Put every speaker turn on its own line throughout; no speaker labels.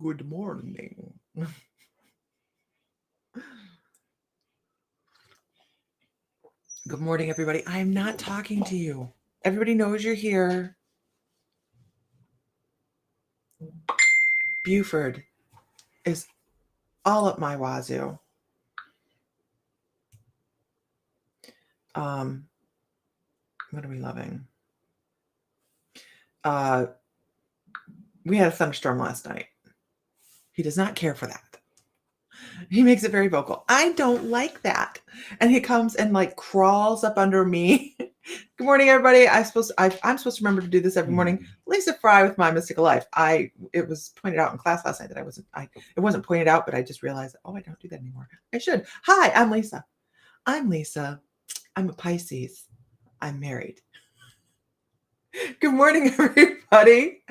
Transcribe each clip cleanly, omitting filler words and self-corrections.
Good morning. Good morning, everybody. I'm not talking to you. Everybody knows you're here. Buford is all up my wazoo. What are we loving? We had a thunderstorm last night. He does not care for that. He makes it very vocal. I don't like that. And he comes and like crawls up under me. Good morning, everybody. I'm supposed to remember to do this every morning. Lisa Fry with My Mystical Life. It was pointed out in class last night that it wasn't pointed out, but I just realized, oh, I don't do that anymore. I should. Hi, I'm Lisa. I'm a Pisces. I'm married. Good morning, everybody.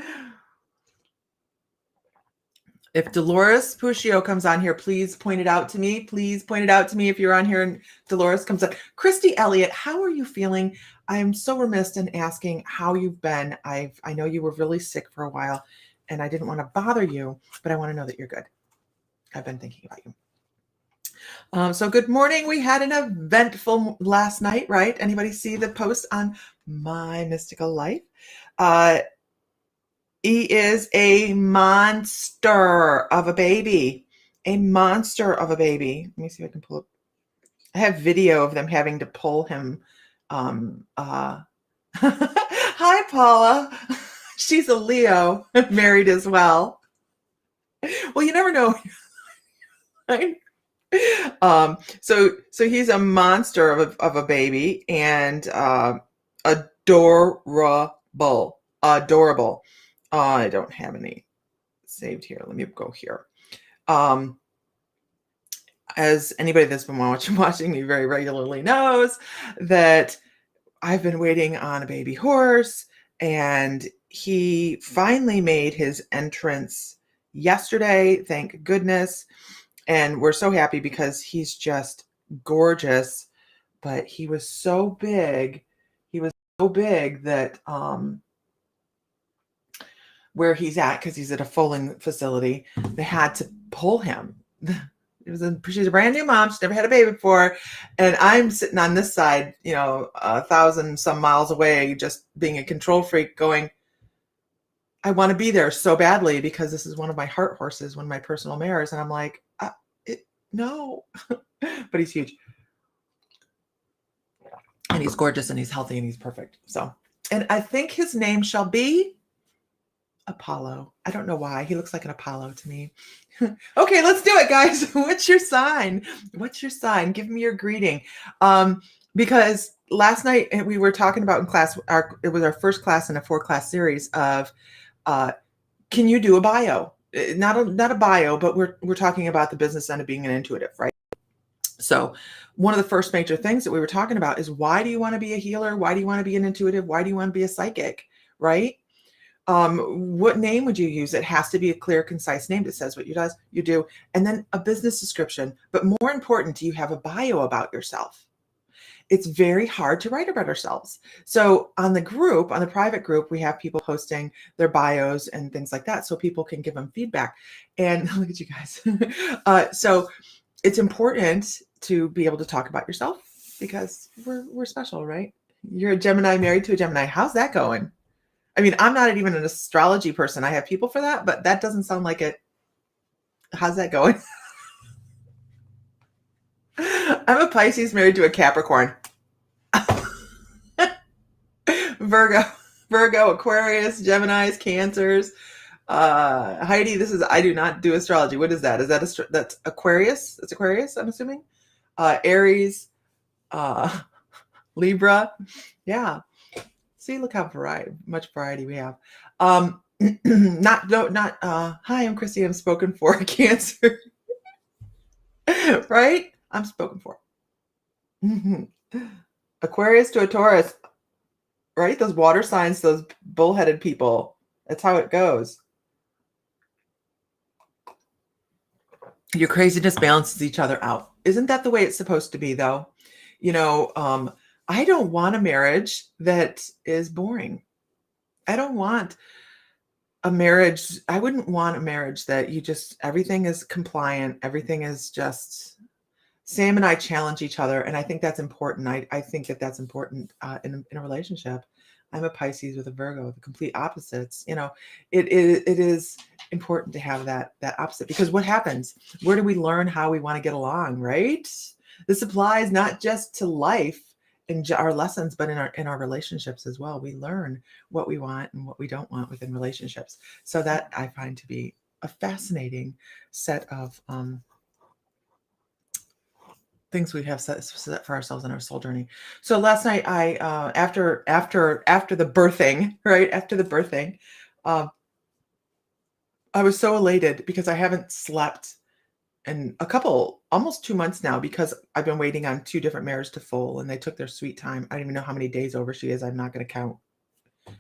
If Dolores Puccio comes on here, please point it out to me. Please point it out to me if you're on here and Dolores comes up. Christy Elliott, how are you feeling? I am so remiss in asking how you've been. I know you were really sick for a while, and I didn't want to bother you, but I want to know that you're good. I've been thinking about you. So good morning. We had an eventful last night, right? Anybody see the post on My Mystical Life? He is a monster of a baby. A monster of a baby. Let me see if I can pull up. I have video of them having to pull him. Hi, Paula. She's a Leo, married as well. Well, you never know. So he's a monster of a baby and adorable. I don't have any saved here. Let me go here. As anybody that's been watching me very regularly knows that I've been waiting on a baby horse, and he finally made his entrance yesterday. Thank goodness. And we're so happy because he's just gorgeous, but he was so big. He was so big that, where he's at, because he's at a foaling facility, they had to pull him. She's a brand new mom. She's never had a baby before. And I'm sitting on this side, 1,000 some miles away, just being a control freak going, I want to be there so badly because this is one of my heart horses, one of my personal mares. And I'm like, no, but he's huge. And he's gorgeous and he's healthy and he's perfect. So, and I think his name shall be Apollo. I don't know why. He looks like an Apollo to me. Okay, let's do it, guys. What's your sign? What's your sign? Give me your greeting. Because last night we were talking about in class, it was our first class in a 4-class series of can you do a bio? Not a bio, but we're talking about the business end of being an intuitive, right? So one of the first major things that we were talking about is, why do you want to be a healer? Why do you want to be an intuitive? Why do you want to be a psychic, right? What name would you use? It has to be a clear, concise name that says what you do, and then a business description. But more important, do you have a bio about yourself? It's very hard to write about ourselves. So on the private group, we have people posting their bios and things like that so people can give them feedback. And look at you guys. So it's important to be able to talk about yourself because we're special, right? You're a Gemini married to a Gemini. How's that going? I mean, I'm not even an astrology person. I have people for that, but that doesn't sound like it. How's that going? I'm a Pisces married to a Capricorn. Virgo, Aquarius, Geminis, Cancers. Heidi, I do not do astrology. What is that? Is that that's Aquarius? It's Aquarius, I'm assuming. Aries, Libra. Yeah. See, look how much variety we have. Hi, I'm Christy. I'm spoken for Cancer. Right? I'm spoken for. Aquarius to a Taurus. Right? Those water signs, those bullheaded people. That's how it goes. Your craziness balances each other out. Isn't that the way it's supposed to be, though? I don't want a marriage that is boring. I don't want a marriage, I wouldn't want a marriage that you just, everything is compliant, everything is just, Sam and I challenge each other, and I think that's important. I think that that's important in a relationship. I'm a Pisces with a Virgo, the complete opposites. You know, it is important to have that opposite, because what happens? Where do we learn how we want to get along, right? This applies not just to life and our lessons, but in our relationships as well. We learn what we want and what we don't want within relationships. So that I find to be a fascinating set of things we have set for ourselves in our soul journey. So last night, I after the birthing, right after the birthing, I was so elated because I haven't slept in almost 2 months now, because I've been waiting on 2 different mares to foal, and they took their sweet time. I don't even know how many days over she is. I'm not going to count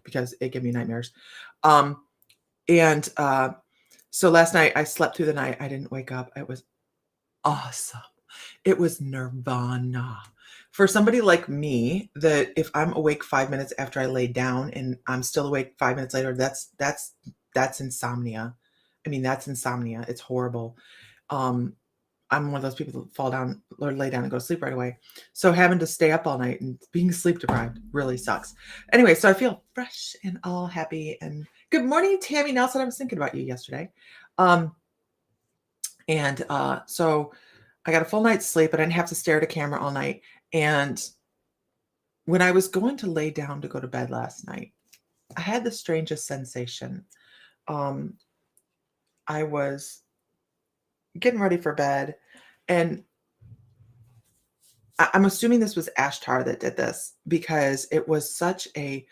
because it gave me nightmares. And so last night I slept through the night. I didn't wake up. It was awesome. It was nirvana. For somebody like me, that if I'm awake 5 minutes after I lay down and I'm still awake 5 minutes later, that's insomnia. I mean, that's insomnia. It's horrible. I'm one of those people that fall down or lay down and go to sleep right away. So having to stay up all night and being sleep deprived really sucks. Anyway, so I feel fresh and all happy. And good morning, Tammy Nelson. I was thinking about you yesterday. So I got a full night's sleep, but I didn't have to stare at a camera all night. And when I was going to lay down to go to bed last night, I had the strangest sensation. I was getting ready for bed, and I'm assuming this was Ashtar that did this, because it was such a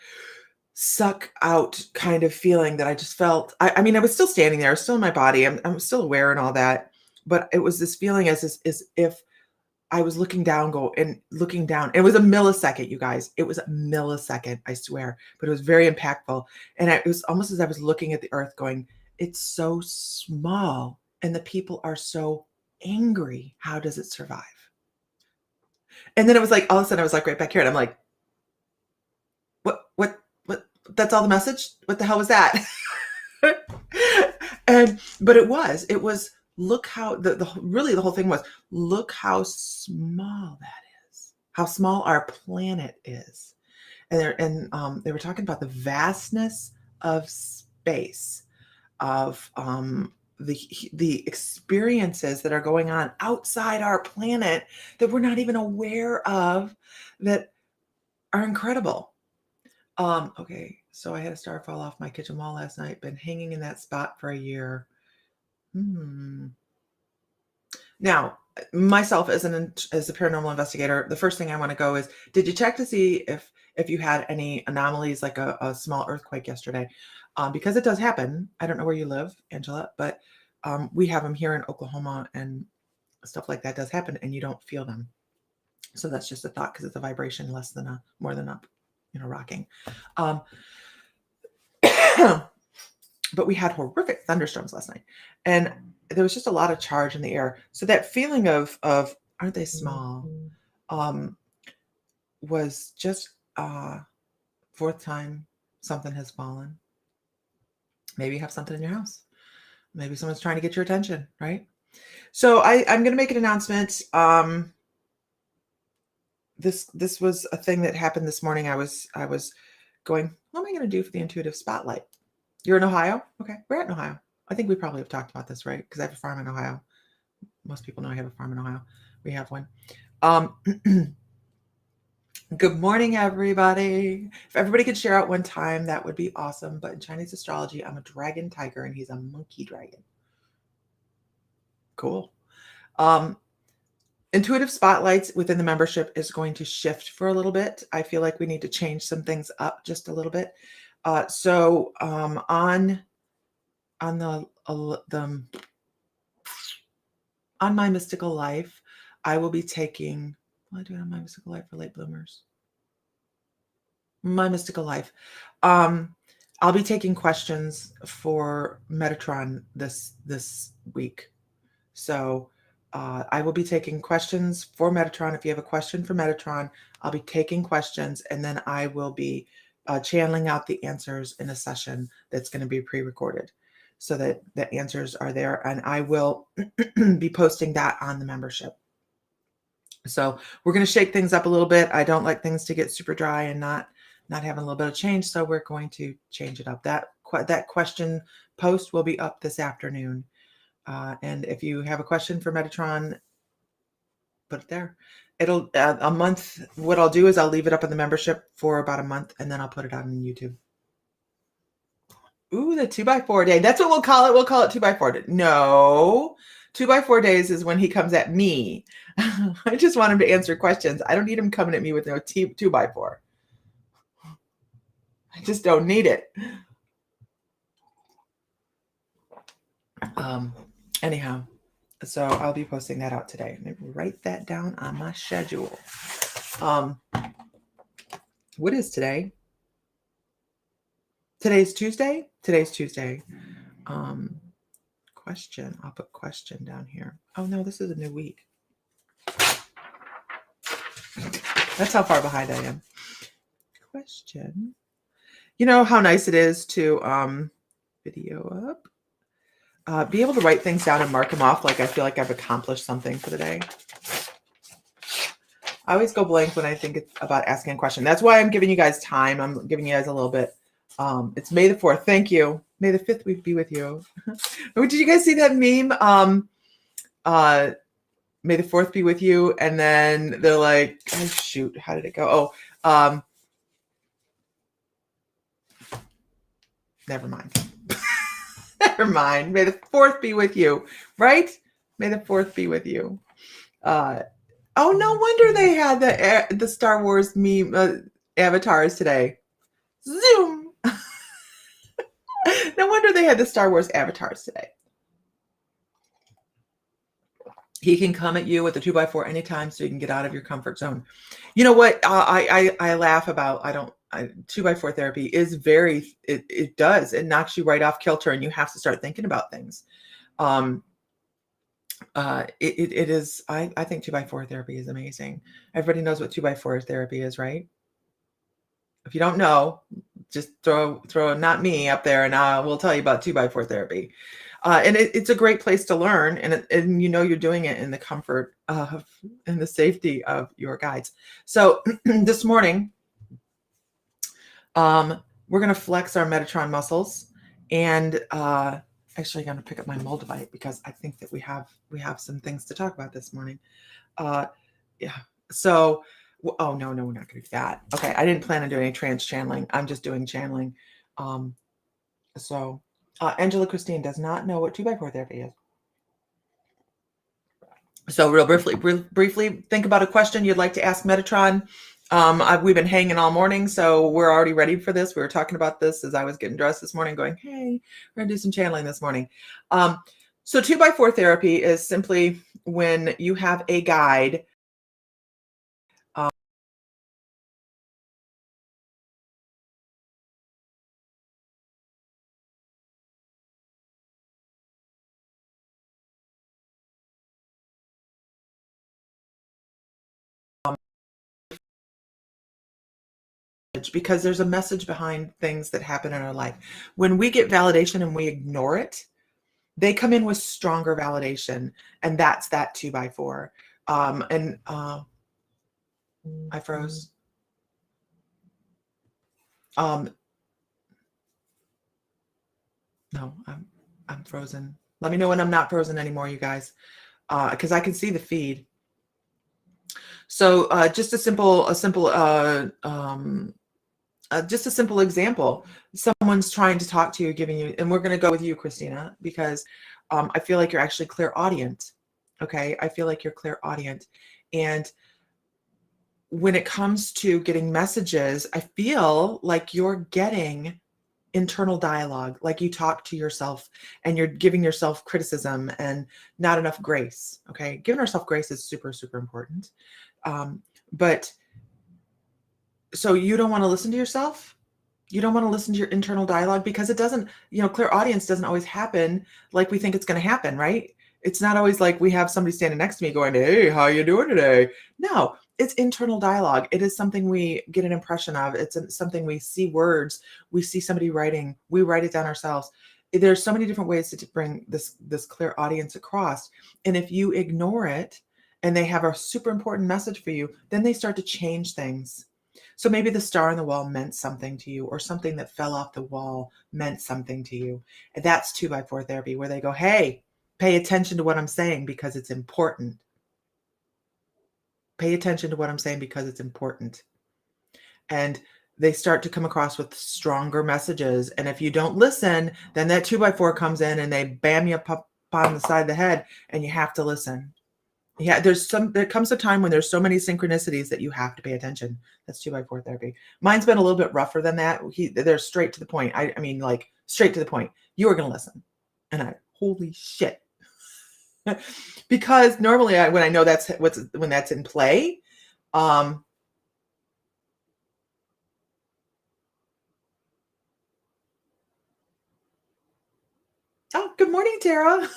suck out kind of feeling that I just felt. I mean, I was still standing there, still in my body. I'm still aware and all that, but it was this feeling as if I was looking down. It was a millisecond, you guys. It was a millisecond, I swear, but it was very impactful. And it was almost as I was looking at the earth going, it's so small and the people are so angry. How does it survive? And then it was like, all of a sudden I was like right back here, and I'm like, what, that's all the message? What the hell was that? But it was, look how really the whole thing was, look how small that is, how small our planet is. And they were talking about the vastness of space, of the experiences that are going on outside our planet that we're not even aware of, that are incredible. Okay, so I had a star fall off my kitchen wall last night. Been hanging in that spot for a year. Now, myself as a paranormal investigator, the first thing I want to go is, did you check to see if you had any anomalies, like a small earthquake yesterday? Because it does happen. I don't know where you live, Angela, but we have them here in Oklahoma, and stuff like that does happen, and you don't feel them. So that's just a thought, because it's a vibration more than up, rocking. But we had horrific thunderstorms last night, and there was just a lot of charge in the air. So that feeling of aren't they small, was just fourth time something has fallen. Maybe you have something in your house. Maybe someone's trying to get your attention, right? So I'm going to make an announcement. This was a thing that happened this morning. I was going, what am I going to do for the intuitive spotlight? You're in Ohio? Okay, we're in Ohio. I think we probably have talked about this, right? Because I have a farm in Ohio. Most people know I have a farm in Ohio. We have one. Good morning, everybody. If everybody could share out one time, that would be awesome. But in Chinese astrology, I'm a dragon tiger, and he's a monkey dragon. Cool. Intuitive spotlights within the membership is going to shift for a little bit. I feel like we need to change some things up just a little bit. So on My Mystical Life, I will be taking, what do I do on My Mystical Life for late bloomers? My Mystical Life. I'll be taking questions for Metatron this week. So I will be taking questions for Metatron. If you have a question for Metatron, I'll be taking questions, and then I will be channeling out the answers in a session that's going to be pre-recorded so that the answers are there. And I will be posting that on the membership. So we're going to shake things up a little bit. I don't like things to get super dry and not having a little bit of change. So we're going to change it up. That question post will be up this afternoon. And if you have a question for Metatron, put it there. It'll a month. What I'll do is I'll leave it up in the membership for about a month, and then I'll put it out on YouTube. Ooh, the 2x4 day. That's what we'll call it. We'll call it 2x4 day. No, 2x4 days is when he comes at me. I just want him to answer questions. I don't need him coming at me with no 2x4. I just don't need it. Anyhow, so I'll be posting that out today. Let me write that down on my schedule. What is today? Today's Tuesday? Today's Tuesday. Question. I'll put question down here. Oh no, this is a new week. That's how far behind I am. Question. You know how nice it is to video up? Be able to write things down and mark them off like I feel like I've accomplished something for the day. I always go blank when I think it's about asking a question. That's why I'm giving you guys time. I'm giving you guys a little bit. It's May the 4th. Thank you. May the 5th week be with you. Did you guys see that meme? May the 4th be with you. And then they're like, oh, shoot. How did it go? Oh, never mind. Never mind. May the 4th be with you. Right? May the 4th be with you. Oh, no wonder they had the Star Wars meme avatars today. Zoom. No wonder they had the Star Wars avatars today. He can come at you with a 2x4 anytime so you can get out of your comfort zone. You know what? I laugh about, 2x4 therapy is very, it does. It knocks you right off kilter and you have to start thinking about things. It is, I think 2x4 therapy is amazing. Everybody knows what 2x4 therapy is, right? If you don't know, just throw not me up there and we'll tell you about 2x4 therapy. And it's a great place to learn. And you know, you're doing it in the comfort of, and the safety of your guides. So this morning, we're going to flex our Metatron muscles and, actually going to pick up my Moldavite because I think that we have some things to talk about this morning. Yeah. So, oh no, we're not going to do that. Okay. I didn't plan on doing any trans channeling. I'm just doing channeling. Angela Christine does not know what 2x4 therapy is. So real briefly, think about a question you'd like to ask Metatron. We've been hanging all morning, so we're already ready for this. We were talking about this as I was getting dressed this morning, going, hey, we're going to do some channeling this morning. So 2x4 therapy is simply when you have a guide because there's a message behind things that happen in our life. When we get validation and we ignore it, they come in with stronger validation, and that's that 2x4. I froze. No, I'm frozen. Let me know when I'm not frozen anymore, you guys, because I can see the feed. So just a simple example. Someone's trying to talk to you, giving you, and we're going to go with you, Christina, because I feel like you're actually clairaudient. Okay. I feel like you're clairaudient. And when it comes to getting messages, I feel like you're getting internal dialogue, like you talk to yourself and you're giving yourself criticism and not enough grace. Okay. Giving ourselves grace is super, super important. But so you don't want to listen to yourself. You don't want to listen to your internal dialogue because it doesn't, clairaudience doesn't always happen like we think it's going to happen, right? It's not always like we have somebody standing next to me going, hey, how you doing today? No, it's internal dialogue. It is something we get an impression of. It's something we see words. We see somebody writing. We write it down ourselves. There's so many different ways to bring this clear audience across. And if you ignore it and they have a super important message for you, then they start to change things. So maybe the star on the wall meant something to you, or something that fell off the wall meant something to you. And that's 2x4 therapy, where they go, hey, pay attention to what I'm saying because it's important. Pay attention to what I'm saying because it's important. And they start to come across with stronger messages. And if you don't listen, then that 2x4 comes in and they bam you up on the side of the head, and you have to listen. Yeah, there comes a time when there's so many synchronicities that you have to pay attention. That's 2x4 therapy. Mine's been a little bit rougher than that. They're straight to the point. I mean, like straight to the point. You are going to listen. And holy shit. Because normally when I know when that's in play, oh, good morning, Tara.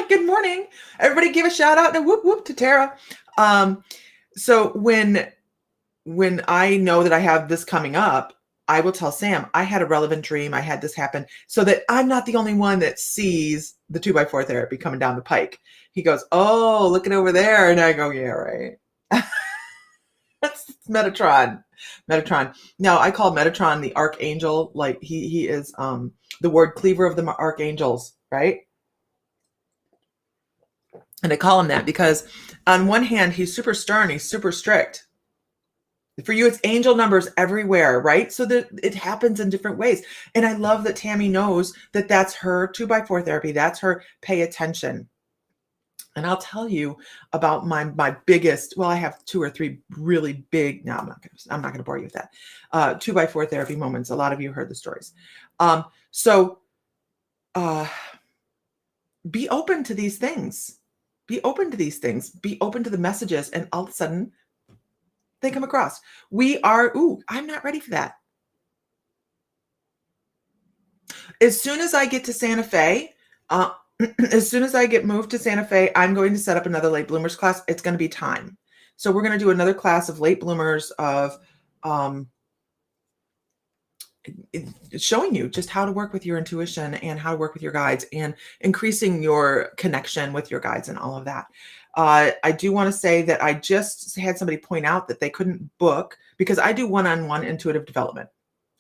Good morning. Everybody give a shout out and a whoop whoop to Tara. So when I know that I have this coming up, I will tell Sam, I had a relevant dream. I had this happen, so that I'm not the only one that sees the 2x4 therapy coming down the pike. He goes, oh, look at over there. And I go, yeah, right. That's Metatron. Now I call Metatron the Archangel. Like he is the word cleaver of the archangels, right? And I call him that because on one hand, he's super stern. He's super strict. For you, it's angel numbers everywhere, right? So that it happens in different ways. And I love that Tammy knows that that's her 2x4 therapy. That's her pay attention. And I'll tell you about my biggest, well, I have 2 or 3 really big, no, I'm not going to bore you with that. 2x4 therapy moments. A lot of you heard the stories. Be open to these things. Be open to these things. Be open to the messages. And all of a sudden, they come across. I'm not ready for that. As soon as I get to Santa Fe, as soon as I get moved to Santa Fe, I'm going to set up another late bloomers class. It's going to be time. So we're going to do another class of late bloomers of showing you just how to work with your intuition and how to work with your guides and increasing your connection with your guides and all of that. I do want to say that I just had somebody point out that they couldn't book because I do one-on-one intuitive development.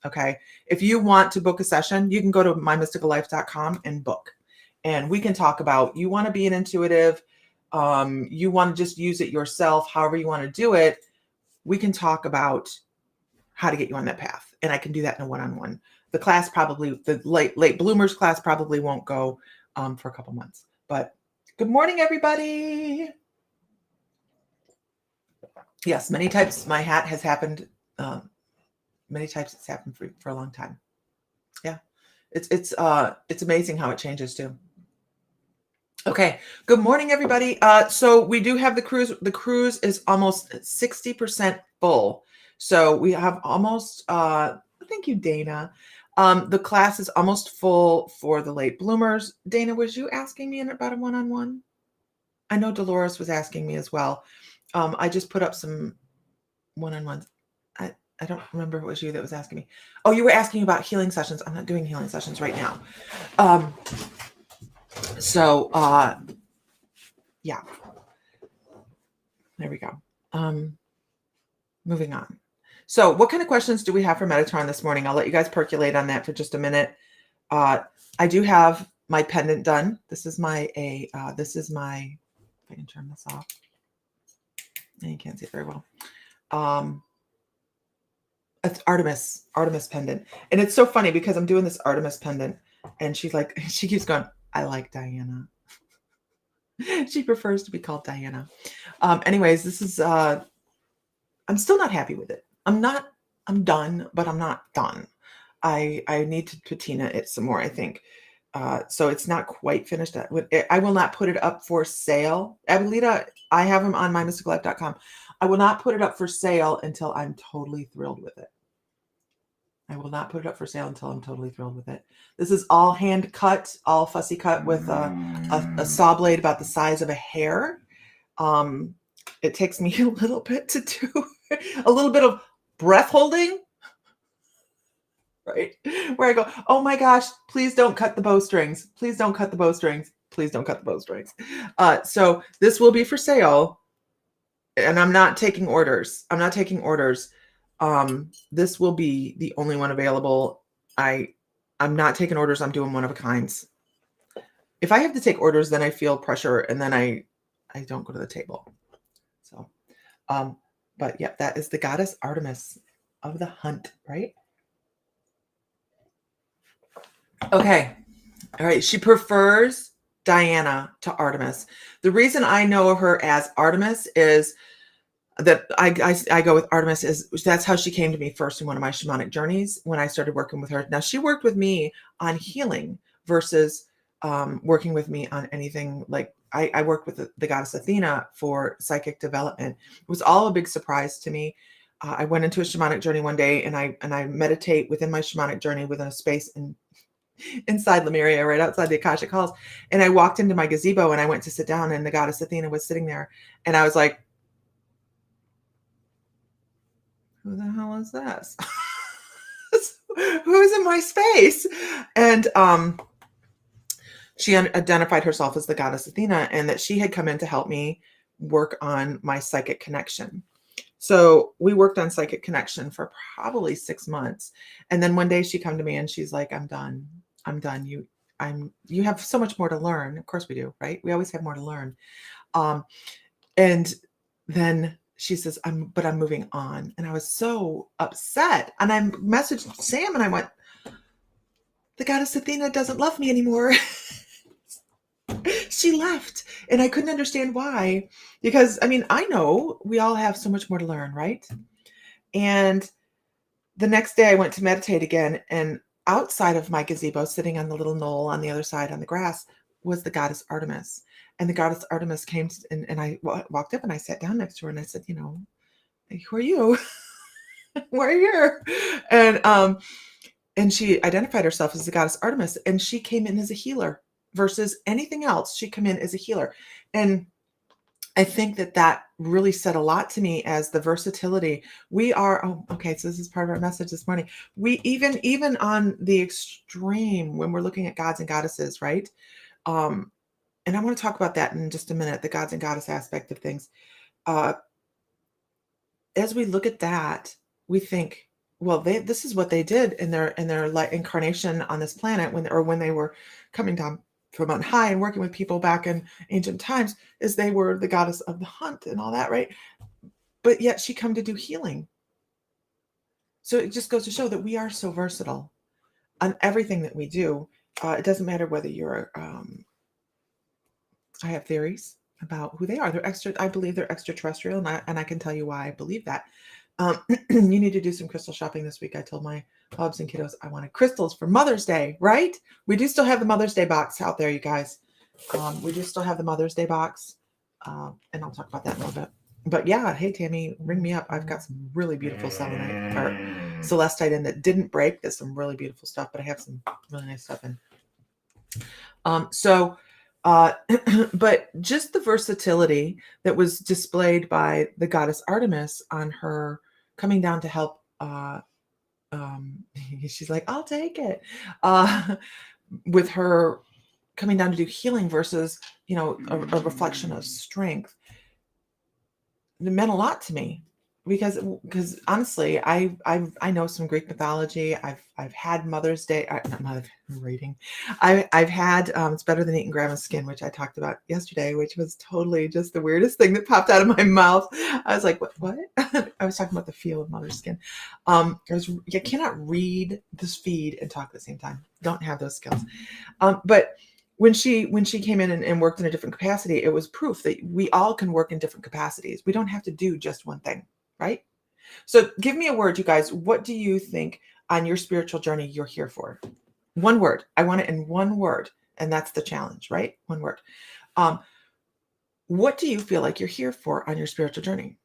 Okay. If you want to book a session, you can go to mymysticallife.com and book. And we can talk about, you want to be an intuitive, you want to just use it yourself, however you want to do it. We can talk about how to get you on that path. And I can do that in a one-on-one. The class the late bloomers class probably won't go for a couple months. But good morning, everybody. Yes, many types. My hat has happened. Many types it's happened for a long time. Yeah, it's amazing how it changes too. Okay, good morning, everybody. So we do have the cruise. The cruise is almost 60% full. So we have almost, thank you, Dana. The class is almost full for the late bloomers. Dana, was you asking me about a one-on-one? I know Dolores was asking me as well. I just put up some one-on-ones. I don't remember if it was you that was asking me. Oh, you were asking about healing sessions. I'm not doing healing sessions right now. Yeah, there we go. Moving on. So what kind of questions do we have for Metatron this morning? I'll let you guys percolate on that for just a minute. I do have my pendant done. This is my, if I can turn this off. And you can't see it very well. It's Artemis pendant. And it's so funny because I'm doing this Artemis pendant and she's like, she keeps going, I like Diana. She prefers to be called Diana. Anyways, this is, I'm still not happy with it. I'm done, but I'm not done. I need to patina it some more, I think. So it's not quite finished. I will not put it up for sale. Abuelita, I have them on mymysticallife.com. I will not put it up for sale until I'm totally thrilled with it. I will not put it up for sale until I'm totally thrilled with it. This is all hand cut, all fussy cut with a saw blade about the size of a hair. it takes me a little bit to do a little bit of breath holding, right? Where I go, oh my gosh, please don't cut the bowstrings. Please don't cut the bowstrings. Please don't cut the bowstrings. So this will be for sale, and I'm not taking orders. I'm not taking orders. This will be the only one available. I'm not taking orders. I'm doing one of a kinds. If I have to take orders, then I feel pressure, and then I don't go to the table. So, but yeah, that is the goddess Artemis of the hunt, right? Okay. All right. She prefers Diana to Artemis. The reason I know her as Artemis is that I go with Artemis is that's how she came to me first in one of my shamanic journeys when I started working with her. Now she worked with me on healing versus working with me on anything like I worked with the goddess Athena for psychic development. It was all a big surprise to me. I went into a shamanic journey one day and I meditate within my shamanic journey within a space inside Lemuria, right outside the Akashic Halls. And I walked into my gazebo and I went to sit down and the goddess Athena was sitting there. And I was like, who the hell is this? Who's in my space? And she identified herself as the goddess Athena and that she had come in to help me work on my psychic connection. So we worked on psychic connection for probably 6 months. And then one day she come to me and she's like, I'm done. You have so much more to learn. Of course we do, right? We always have more to learn. And then she says, I'm moving on. And I was so upset. And I messaged Sam and I went, the goddess Athena doesn't love me anymore. She left and I couldn't understand why, because I mean, I know we all have so much more to learn, right? And the next day I went to meditate again, and outside of my gazebo, sitting on the little knoll on the other side on the grass, was the goddess Artemis. And the goddess Artemis came and I walked up and I sat down next to her and I said, who are you? We're here. And she identified herself as the goddess Artemis, and she came in as a healer versus anything else. She came in as a healer. And I think that really said a lot to me as the versatility. We are, so this is part of our message this morning. We even on the extreme, when we're looking at gods and goddesses, right? And I want to talk about that in just a minute, the gods and goddess aspect of things. As we look at that, we think, well, this is what they did in their light incarnation on this planet when they were coming down from on high and working with people back in ancient times, is they were the goddess of the hunt and all that, right? But yet she come to do healing. So it just goes to show that we are so versatile on everything that we do. It doesn't matter whether you're, I have theories about who they are. I believe they're extraterrestrial, and I can tell you why I believe that. You need to do some crystal shopping this week. I told my hubs and kiddos I wanted crystals for Mother's Day, right? We do still have the Mother's Day box out there, you guys. We do still have the Mother's Day box. And I'll talk about that in a little bit. But yeah, hey, Tammy, ring me up. I've got some really beautiful selenite or celestite in that didn't break. There's some really beautiful stuff, but I have some really nice stuff in. But just the versatility that was displayed by the goddess Artemis on her coming down to help. She's like, I'll take it. With her coming down to do healing versus, a reflection of strength. It meant a lot to me because honestly, I know some Greek mythology. I've had Mother's Day, reading. I've had it's better than eating grandma's skin, which I talked about yesterday, which was totally just the weirdest thing that popped out of my mouth. I was like, what? I was talking about the feel of mother's skin. You cannot read this feed and talk at the same time. Don't have those skills. But when she came in and worked in a different capacity, it was proof that we all can work in different capacities. We don't have to do just one thing, right? So give me a word, you guys. What do you think on your spiritual journey you're here for? One word. I want it in one word. And that's the challenge, right? One word. What do you feel like you're here for on your spiritual journey?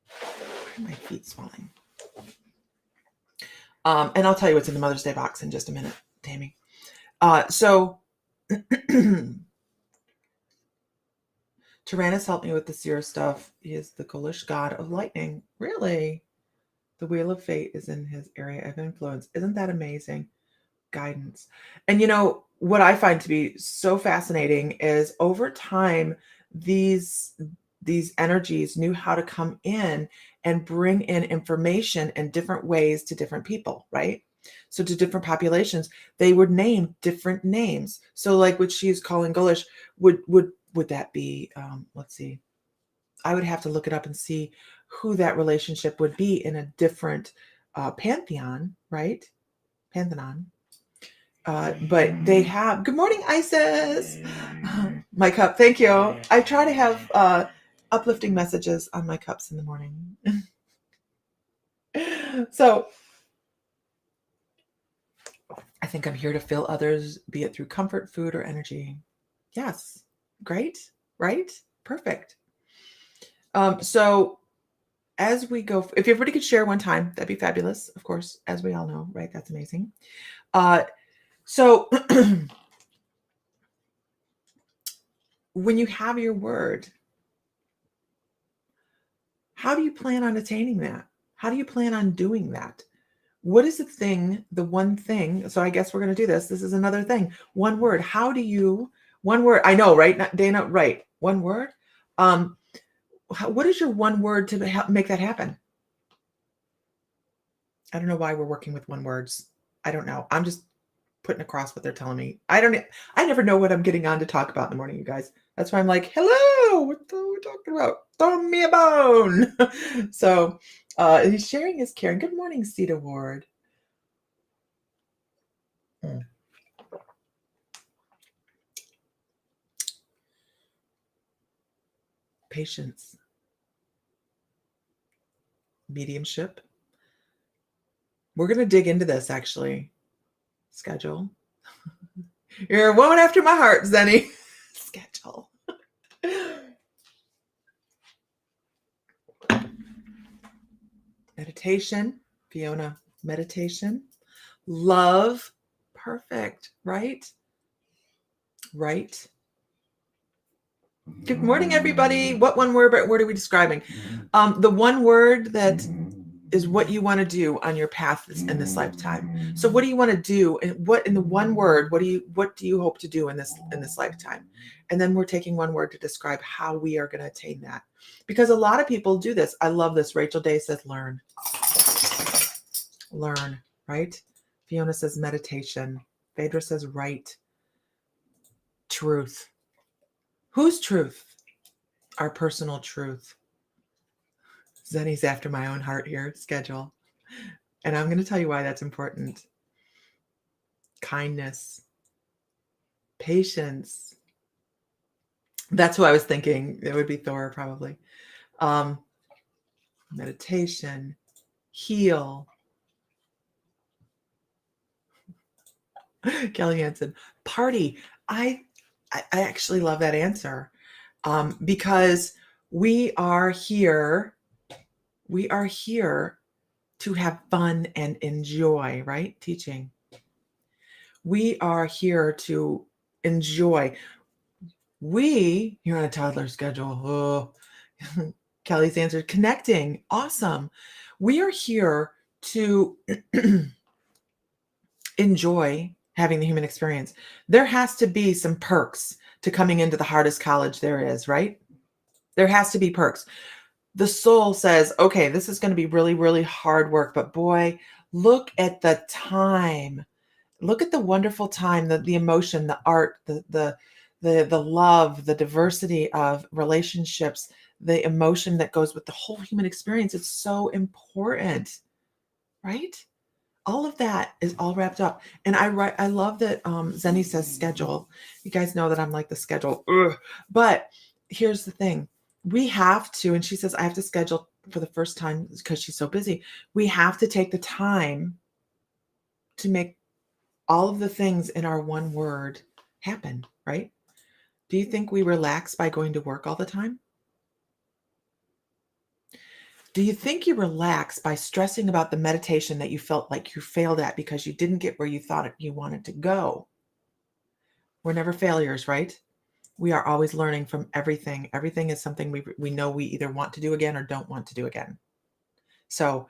Why are my feet swelling? And I'll tell you what's in the Mother's Day box in just a minute, Tammy. So Tyrannus helped me with the seer stuff. He is the ghoulish god of lightning. Really? The wheel of fate is in his area of influence. Isn't that amazing? Guidance. And what I find to be so fascinating is over time, these energies knew how to come in and bring in information in different ways to different people, right? So to different populations, they would name different names. So like what she's calling ghoulish, would that be, let's see, I would have to look it up and see who that relationship would be in a different pantheon, right? Pantheon. But they have, good morning, Isis. My cup, thank you. I try to have uplifting messages on my cups in the morning. So I think I'm here to fill others, be it through comfort, food, or energy. Yes. Great. Right? Perfect. So as we go, if everybody could share one time, that'd be fabulous. Of course, as we all know, right? That's amazing. So when you have your word, how do you plan on attaining that? How do you plan on doing that? What is the one thing? So I guess we're going to do this. This is another thing. One word. One word. I know, right? Dana, right. One word. What is your one word to help make that happen? I don't know why we're working with one words. I don't know. I'm just putting across what they're telling me. I never know what I'm getting on to talk about in the morning, you guys. That's why I'm like, hello, what are we talking about? Throw me a bone. So he's sharing his caring. Good morning, Cedar Ward. Patience. Mediumship. We're going to dig into this, actually. Schedule. You're a woman after my heart, Zenny. Schedule. Meditation. Fiona, meditation. Love. Perfect. Right? Right. Good morning, everybody. What one word are we describing? The one word that is what you want to do on your path in this lifetime. So what do you want to do? And what in the one word, what do you hope to do in this lifetime? And then we're taking one word to describe how we are going to attain that. Because a lot of people do this. I love this. Rachel Day says, learn. Learn, right? Fiona says meditation. Phaedra says right. Truth. Whose truth? Our personal truth. Zenny's after my own heart here. Schedule. And I'm going to tell you why that's important. Kindness. Patience. That's who I was thinking. It would be Thor, probably. Meditation. Heal. Kelly Hansen. Party. I actually love that answer because we are here to have fun and enjoy, right? Teaching. We are here to enjoy. You're on a toddler schedule. Oh. Kelly's answer, connecting. Awesome. We are here to enjoy having the human experience. There has to be some perks to coming into the hardest college there is, right? There has to be perks. The soul says, okay, this is going to be really, really hard work, but boy, look at the time. Look at the wonderful time, the emotion, the art, the love, the diversity of relationships, the emotion that goes with the whole human experience. It's so important, right? All of that is all wrapped up. And I love that Zenny says schedule. You guys know that I'm like the schedule. Ugh. But here's the thing. We have to, and she says, I have to schedule for the first time because she's so busy. We have to take the time to make all of the things in our one word happen, right? Do you think we relax by going to work all the time? Do you think you relax by stressing about the meditation that you felt like you failed at because you didn't get where you thought you wanted to go? We're never failures, right? We are always learning from everything. Everything is something we know we either want to do again or don't want to do again. So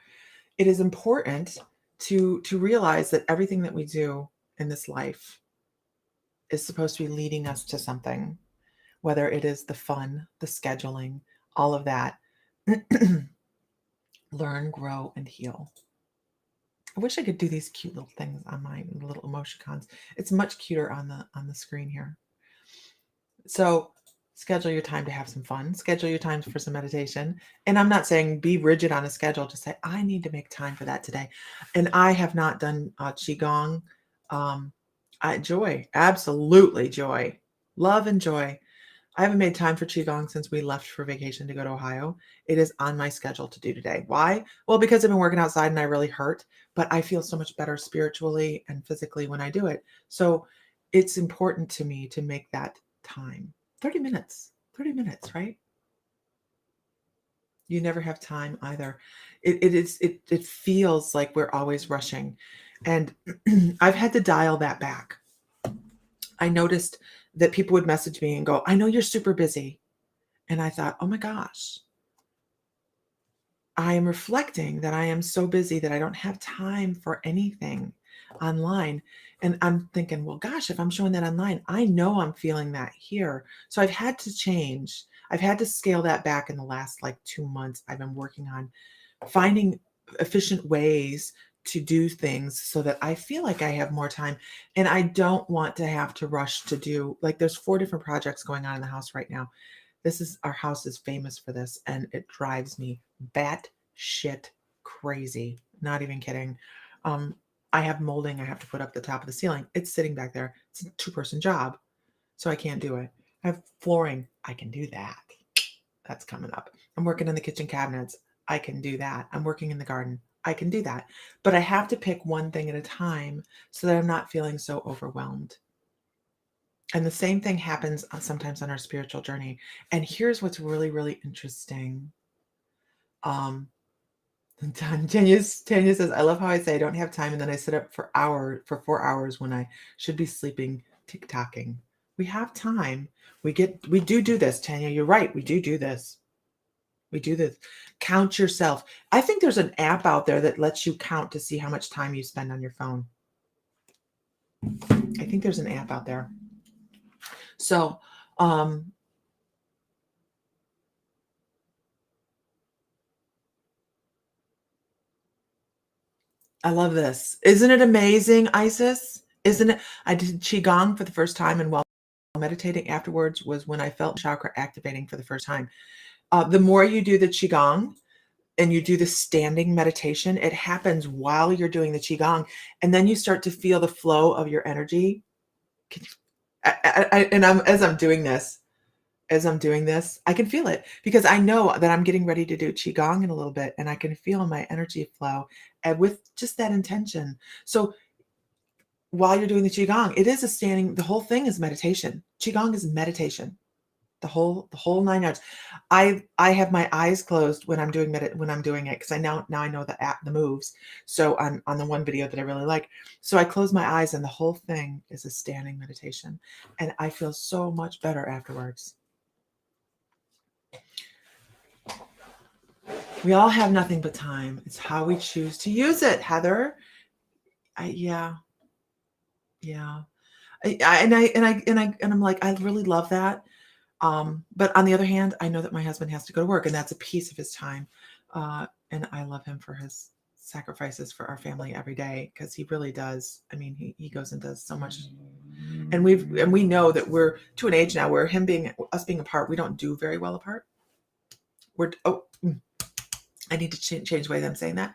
it is important to realize that everything that we do in this life is supposed to be leading us to something, whether it is the fun, the scheduling, all of that. Learn, grow, and heal. I wish I could do these cute little things on my little emoticons. It's much cuter on the screen here. So schedule your time to have some fun. Schedule your time for some meditation. And I'm not saying be rigid on a schedule. Just say, I need to make time for that today. And I have not done Qigong. Joy, absolutely joy, love and joy. I haven't made time for Qigong since we left for vacation to go to Ohio. It is on my schedule to do today. Why? Well, because I've been working outside and I really hurt, but I feel so much better spiritually and physically when I do it. So it's important to me to make that time. 30 minutes, right? You never have time either. It feels like we're always rushing. And I've had to dial that back. I noticed that people would message me and go, I know you're super busy. And I thought, oh my gosh, I am reflecting that I am so busy that I don't have time for anything online. And I'm thinking, well, gosh, if I'm showing that online, I know I'm feeling that here. So I've had to change. I've had to scale that back in the last 2 months. I've been working on finding efficient ways to do things so that I feel like I have more time and I don't want to have to rush to do, there's 4 different projects going on in the house right now. Our house is famous for this and it drives me bat shit crazy. Not even kidding. I have molding I have to put up the top of the ceiling. It's sitting back there. It's a 2-person job. So I can't do it. I have flooring. I can do that. That's coming up. I'm working in the kitchen cabinets. I can do that. I'm working in the garden. I can do that. But I have to pick one thing at a time so that I'm not feeling so overwhelmed. And the same thing happens sometimes on our spiritual journey. And here's what's really, really interesting. Tanya says, I love how I say I don't have time and then I sit up for 4 hours when I should be sleeping, TikToking. We have time. We do this, Tanya. You're right. We do this. We do this. Count yourself. I think there's an app out there that lets you count to see how much time you spend on your phone. I think there's an app out there. So, I love this. Isn't it amazing, Isis? Isn't it? I did Qigong for the first time, and while meditating afterwards was when I felt chakra activating for the first time. The more you do the Qigong and you do the standing meditation, it happens while you're doing the Qigong. And then you start to feel the flow of your energy. As I'm doing this, I can feel it because I know that I'm getting ready to do Qigong in a little bit and I can feel my energy flow and with just that intention. So while you're doing the Qigong, it is the whole thing is meditation. Qigong is meditation. The whole 9 yards. I have my eyes closed when I'm doing it because I now I know the moves. So on the one video that I really like, so I close my eyes and the whole thing is a standing meditation, and I feel so much better afterwards. We all have nothing but time. It's how we choose to use it, Heather. Yeah. I'm like, I really love that. But on the other hand, I know that my husband has to go to work and that's a piece of his time. And I love him for his sacrifices for our family every day because he really does. I mean, he goes and does so much. And we know that we're to an age now where us being apart, we don't do very well apart. I need to change the way that I'm saying that.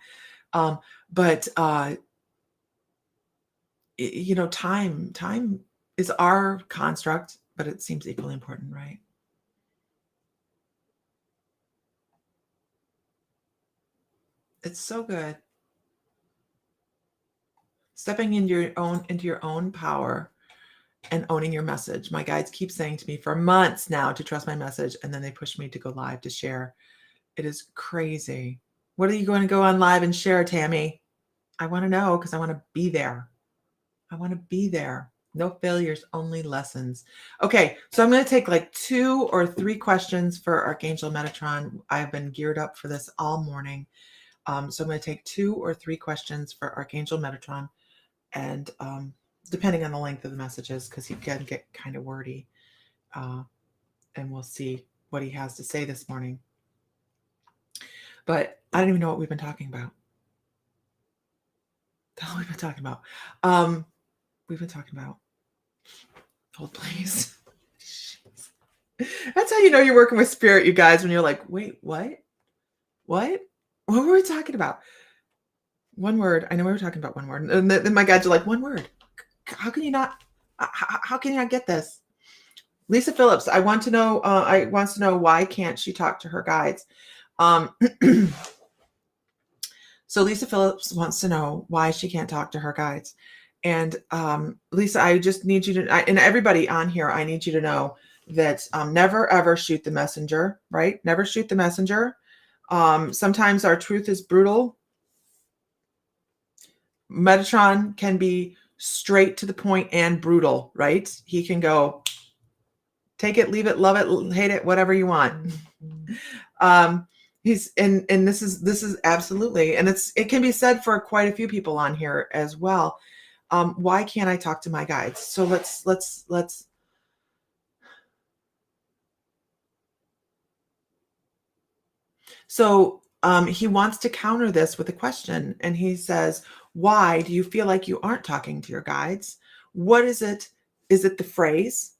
Time is our construct, but it seems equally important, right? It's so good. Stepping into your own power and owning your message. My guides keep saying to me for months now to trust my message, and then they push me to go live to share. It is crazy. What are you going to go on live and share, Tammy? I want to know because I want to be there. I want to be there. No failures, only lessons. Okay, so I'm going to take like 2 or 3 questions for Archangel Metatron. I've been geared up for this all morning. So I'm going to take 2 or 3 questions for Archangel Metatron, and depending on the length of the messages, because he can get kind of wordy, and we'll see what he has to say this morning. But I don't even know what we've been talking about. The hell we've been talking about. We've been talking about. Hold, please. That's how you know you're working with spirit, you guys, when you're like, wait, what? What were we talking about? One word. I know we were talking about one word. And then my guides are like, one word. How can you not get this? Lisa Phillips, I wants to know why can't she talk to her guides? So Lisa Phillips wants to know why she can't talk to her guides. And Lisa, I just need you to, and everybody on here, I need you to know that never ever shoot the messenger, right? Never shoot the messenger. Sometimes our truth is brutal. Metatron can be straight to the point and brutal, right? He can go, take it, leave it, love it, hate it, whatever you want. He's and this is absolutely, and it can be said for quite a few people on here as well. Why can't I talk to my guides? So let's so he wants to counter this with a question, and he says, why do you feel like you aren't talking to your guides? What is it? Is it the phrase?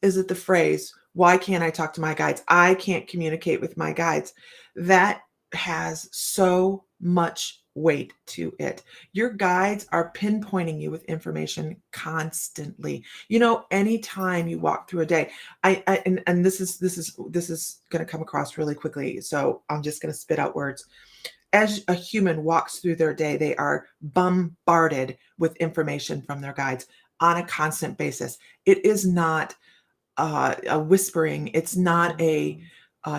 Is it the phrase, why can't I talk to my guides? I can't communicate with my guides. That has so much weight to it. Your guides are pinpointing you with information constantly. You know, anytime you walk through a day, and this is going to come across really quickly, so I'm just going to spit out words. As a human walks through their day, they are bombarded with information from their guides on a constant basis. It is not a whispering. It's not a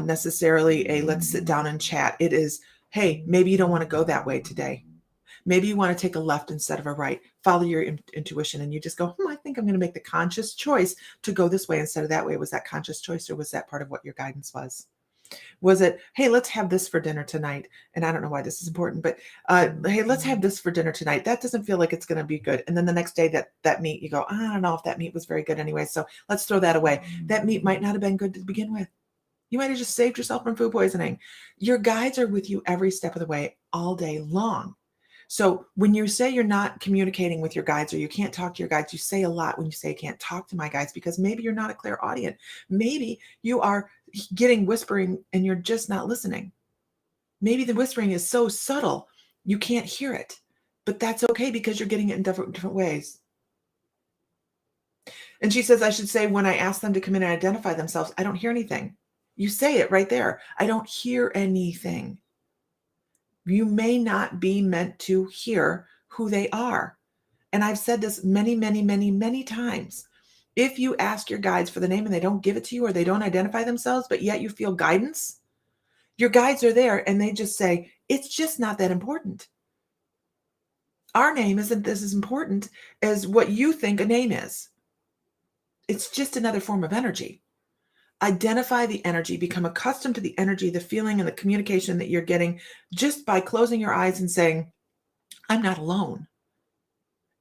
necessarily a let's sit down and chat. It is, hey, maybe you don't want to go that way today. Maybe you want to take a left instead of a right. Follow your intuition, and you just go, I think I'm going to make the conscious choice to go this way instead of that way. Was that conscious choice, or was that part of what your guidance was? Was it, hey, let's have this for dinner tonight? And I don't know why this is important, but hey, let's have this for dinner tonight. That doesn't feel like it's going to be good. And then the next day that meat, you go, I don't know if that meat was very good anyway, so let's throw that away. That meat might not have been good to begin with. You might have just saved yourself from food poisoning. Your guides are with you every step of the way, all day long. So when you say you're not communicating with your guides, or you can't talk to your guides, you say a lot when you say I can't talk to my guides, because maybe you're not a clairaudient. Maybe you are getting whispering and you're just not listening. Maybe the whispering is so subtle you can't hear it, but that's okay because you're getting it in different ways. And she says, I should say, when I ask them to come in and identify themselves, I don't hear anything. You say it right there. I don't hear anything. You may not be meant to hear who they are. And I've said this many, many, many, many times. If you ask your guides for the name and they don't give it to you, or they don't identify themselves, but yet you feel guidance, your guides are there and they just say, it's just not that important. Our name isn't this as important as what you think a name is. It's just another form of energy. Identify the energy, become accustomed to the energy, the feeling, and the communication that you're getting just by closing your eyes and saying, I'm not alone.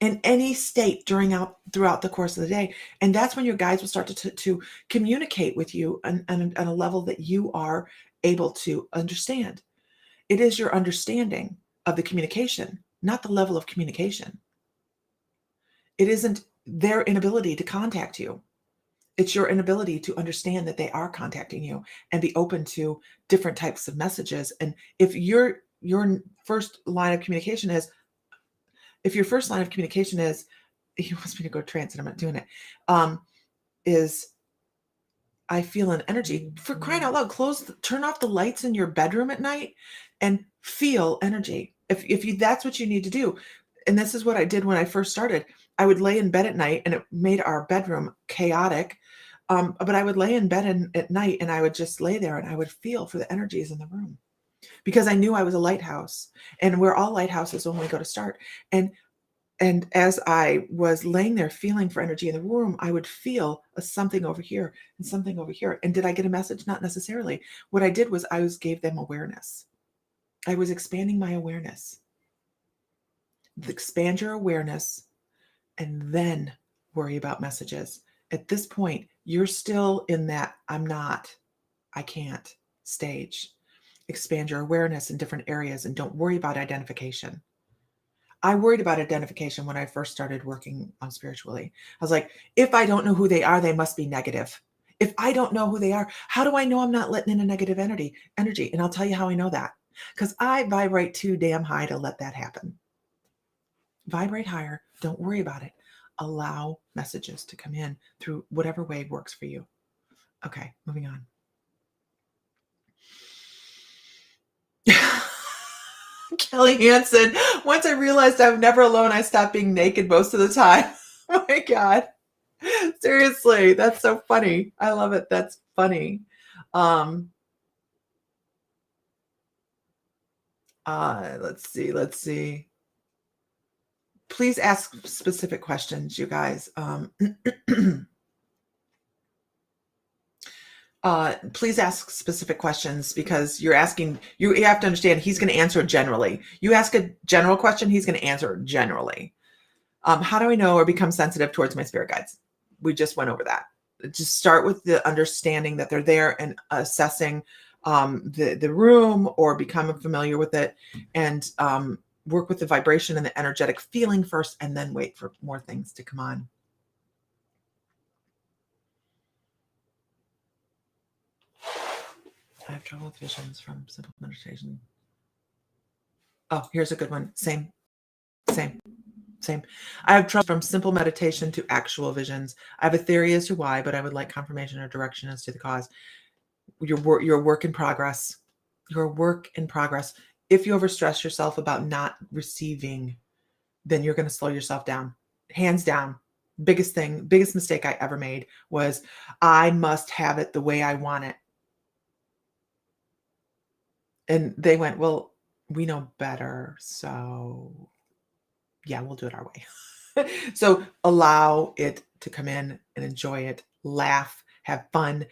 In any state throughout the course of the day. And that's when your guides will start to communicate with you on a level that you are able to understand. It is your understanding of the communication, not the level of communication. It isn't their inability to contact you. It's your inability to understand that they are contacting you and be open to different types of messages. And if your first line of communication is, he wants me to go trance and I'm not doing it, is I feel an energy. For crying out loud, turn off the lights in your bedroom at night and feel energy. If you, that's what you need to do. And this is what I did when I first started. I would lay in bed at night, and it made our bedroom chaotic. But I would lay in bed at night and I would just lay there and I would feel for the energies in the room, because I knew I was a lighthouse, and we're all lighthouses when we go to start. And And as I was laying there feeling for energy in the room, I would feel a something over here and something over here. And did I get a message? Not necessarily. What I did was gave them awareness. I was expanding my awareness. Expand your awareness and then worry about messages. At this point, you're still in that I can't stage. Expand your awareness in different areas and don't worry about identification. I worried about identification when I first started working spiritually. I was like, if I don't know who they are, they must be negative. If I don't know who they are, how do I know I'm not letting in a negative energy? And I'll tell you how I know that. Because I vibrate too damn high to let that happen. Vibrate higher. Don't worry about it. Allow messages to come in through whatever way works for you. Okay, moving on. Kelly Hansen, once I realized I'm never alone, I stopped being naked most of the time. Oh my God. Seriously, that's so funny. I love it. That's funny. Let's see. Please ask specific questions, you guys. Please ask specific questions because you have to understand he's going to answer generally. You ask a general question, he's going to answer generally. How do I know or become sensitive towards my spirit guides? We just went over that. Just start with the understanding that they're there and assessing the room or becoming familiar with it, and work with the vibration and the energetic feeling first, and then wait for more things to come on. I have trouble with visions from simple meditation. Oh, here's a good one. Same. I have trouble from simple meditation to actual visions. I have a theory as to why, but I would like confirmation or direction as to the cause. You're a work in progress. You're a work in progress. If you overstress yourself about not receiving, then you're going to slow yourself down. Hands down. Biggest mistake I ever made was I must have it the way I want it. And they went, well, we know better. So yeah, we'll do it our way. So allow it to come in and enjoy it, laugh, have fun,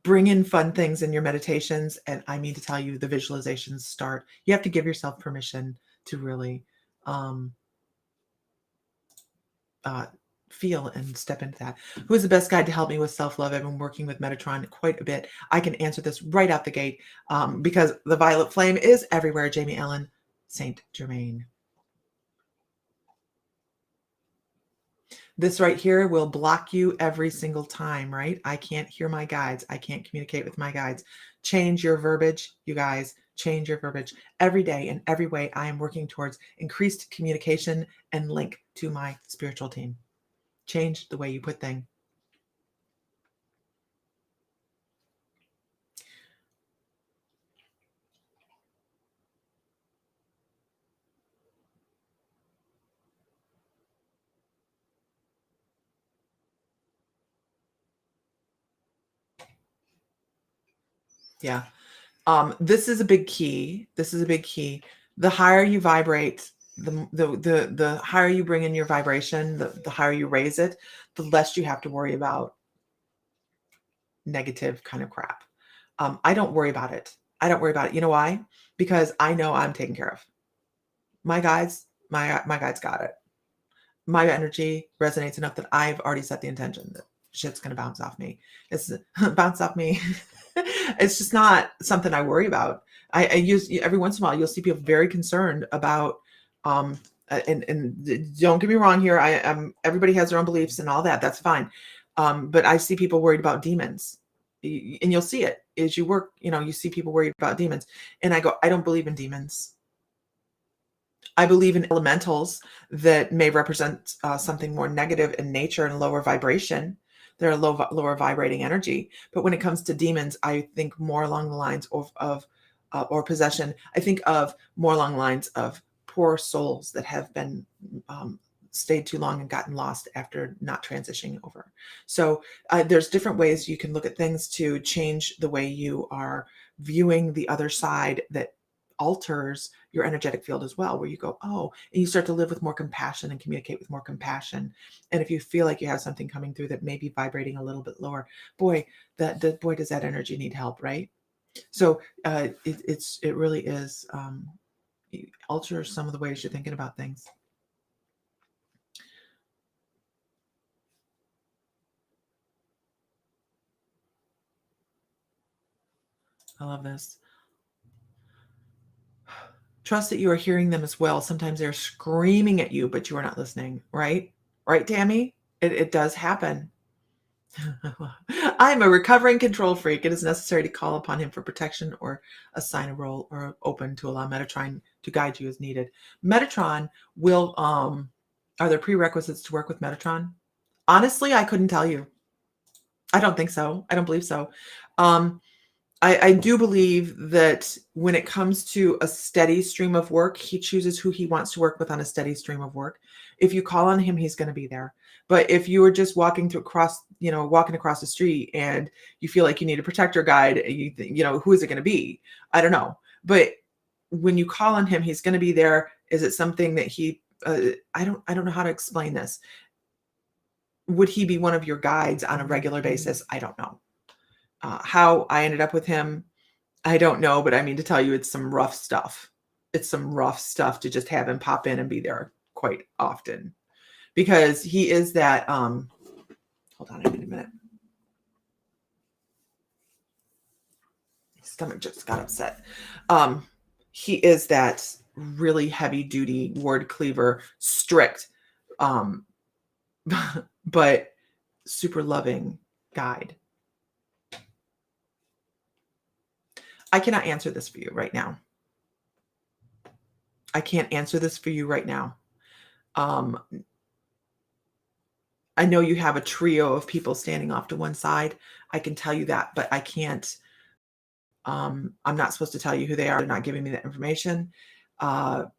bring in fun things in your meditations. And I mean to tell you, the visualizations start. You have to give yourself permission to really feel and step into that. Who is the best guide to help me with self-love? I've been working with Metatron quite a bit. I can answer this right out the gate because the violet flame is everywhere. Jamie Ellen, Saint Germain. This right here will block you every single time, right? I can't hear my guides. I can't communicate with my guides. Change your verbiage, you guys. Change your verbiage. Every day in every way, I am working towards increased communication and link to my spiritual team. Change the way you put things. Yeah. This is a big key. The higher you vibrate, the higher you bring in your vibration, the higher you raise it, the less you have to worry about negative kind of crap. I don't worry about it. You know why? Because I know I'm taken care of. My guides got it. My energy resonates enough that I've already set the intention that shit's going to bounce off me. It's bounce off me. It's just not something I worry about. I use every once in a while, you'll see people very concerned about, and don't get me wrong here. Everybody has their own beliefs and all that. That's fine. But I see people worried about demons, and you'll see it as you work. You see people worried about demons, and I go, I don't believe in demons. I believe in elementals that may represent something more negative in nature and lower vibration. They're a lower vibrating energy. But when it comes to demons, I think more along the lines of or possession. I think of more along the lines of poor souls that have been stayed too long and gotten lost after not transitioning over. So there's different ways you can look at things to change the way you are viewing the other side that alters your energetic field as well, where you go, oh, and you start to live with more compassion and communicate with more compassion. And if you feel like you have something coming through that may be vibrating a little bit lower, boy, does that energy need help, right? So it really is alters some of the ways you're thinking about things. I love this. Trust that you are hearing them as well. Sometimes they're screaming at you, but you are not listening, right? Right, Tammy? It does happen. I am a recovering control freak. It is necessary to call upon him for protection or assign a role or open to allow Metatron to guide you as needed. Metatron will, are there prerequisites to work with Metatron? Honestly, I couldn't tell you. I don't think so. I don't believe so. I do believe that when it comes to a steady stream of work, he chooses who he wants to work with on a steady stream of work. If you call on him, he's going to be there. But if you were just walking across the street and you feel like you need a protector guide, who is it going to be? I don't know. But when you call on him, he's going to be there. Is it something that he, I don't know how to explain this. Would he be one of your guides on a regular basis? I don't know. How I ended up with him, I don't know, but I mean to tell you, it's some rough stuff. It's some rough stuff to just have him pop in and be there quite often, because he is that, hold on a minute. My stomach just got upset. He is that really heavy duty word cleaver, strict, but super loving guide. I cannot answer this for you right now. I can't answer this for you right now. I know you have a trio of people standing off to one side. I can tell you that, but I can't. I'm not supposed to tell you who they are. They're not giving me that information. But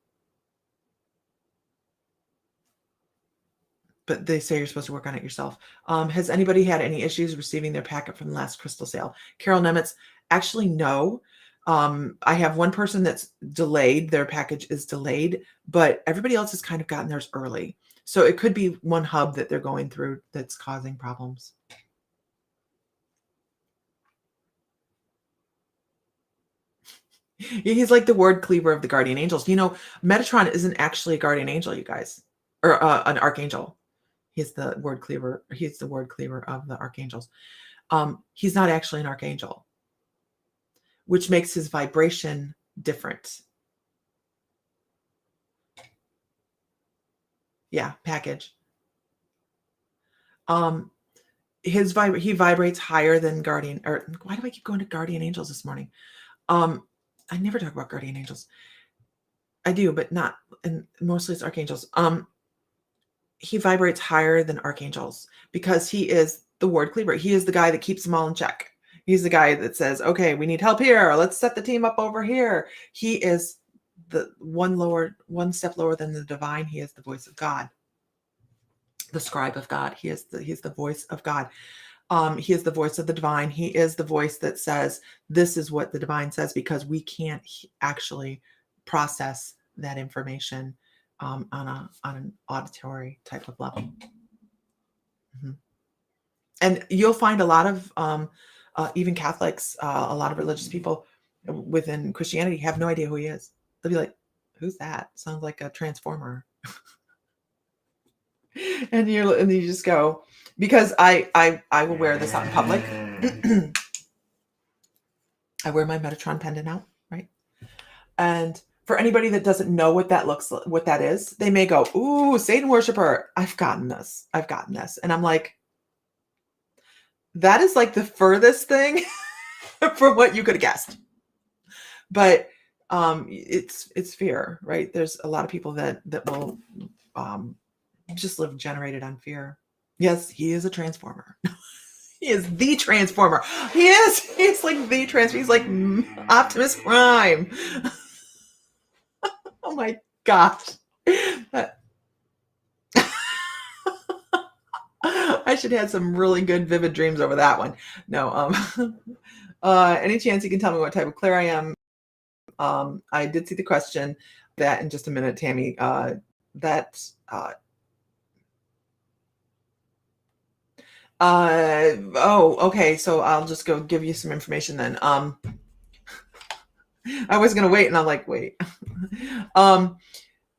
they say you're supposed to work on it yourself. Has anybody had any issues receiving their packet from the last crystal sale? Carol Nemitz, actually, no. I have one person that's delayed. Their package is delayed, but everybody else has kind of gotten theirs early. So it could be one hub that they're going through that's causing problems. He's like the word cleaver of the guardian angels. Metatron isn't actually a guardian angel, you guys, or an archangel. He's the word cleaver. He's the word cleaver of the archangels. He's not actually an archangel, which makes his vibration different. Yeah, package. He vibrates higher than guardian, or why do I keep going to guardian angels this morning? I never talk about guardian angels. I do, but not, and mostly it's archangels. He vibrates higher than archangels because he is the word cleaver. He is the guy that keeps them all in check. He's the guy that says, okay, we need help here. Let's set the team up over here. He is the one step lower than the divine. He is the voice of God, the scribe of God. He's the voice of God. He is the voice of the divine. He is the voice that says, this is what the divine says, because we can't actually process that information on an auditory type of level. Mm-hmm. And you'll find a lot of even Catholics, a lot of religious people within Christianity have no idea who he is. They'll be like, who's that? Sounds like a transformer. and you just go, because I will wear this out in public. I wear my Metatron pendant out, right? And for anybody that doesn't know what that is, they may go, ooh, Satan worshiper. I've gotten this. And I'm like, that is like the furthest thing from what you could have guessed. But it's fear, right? There's a lot of people that will just live generated on fear. Yes, he is a transformer. He is the transformer. He is. He's like the transformer. He's like Optimus Prime. Oh my gosh. I should have had some really good vivid dreams over that one. No. Any chance you can tell me what type of clair I am? I did see the question. That in just a minute, Tammy. Oh, okay. So I'll just go give you some information then. I was gonna wait, and I'm like, wait.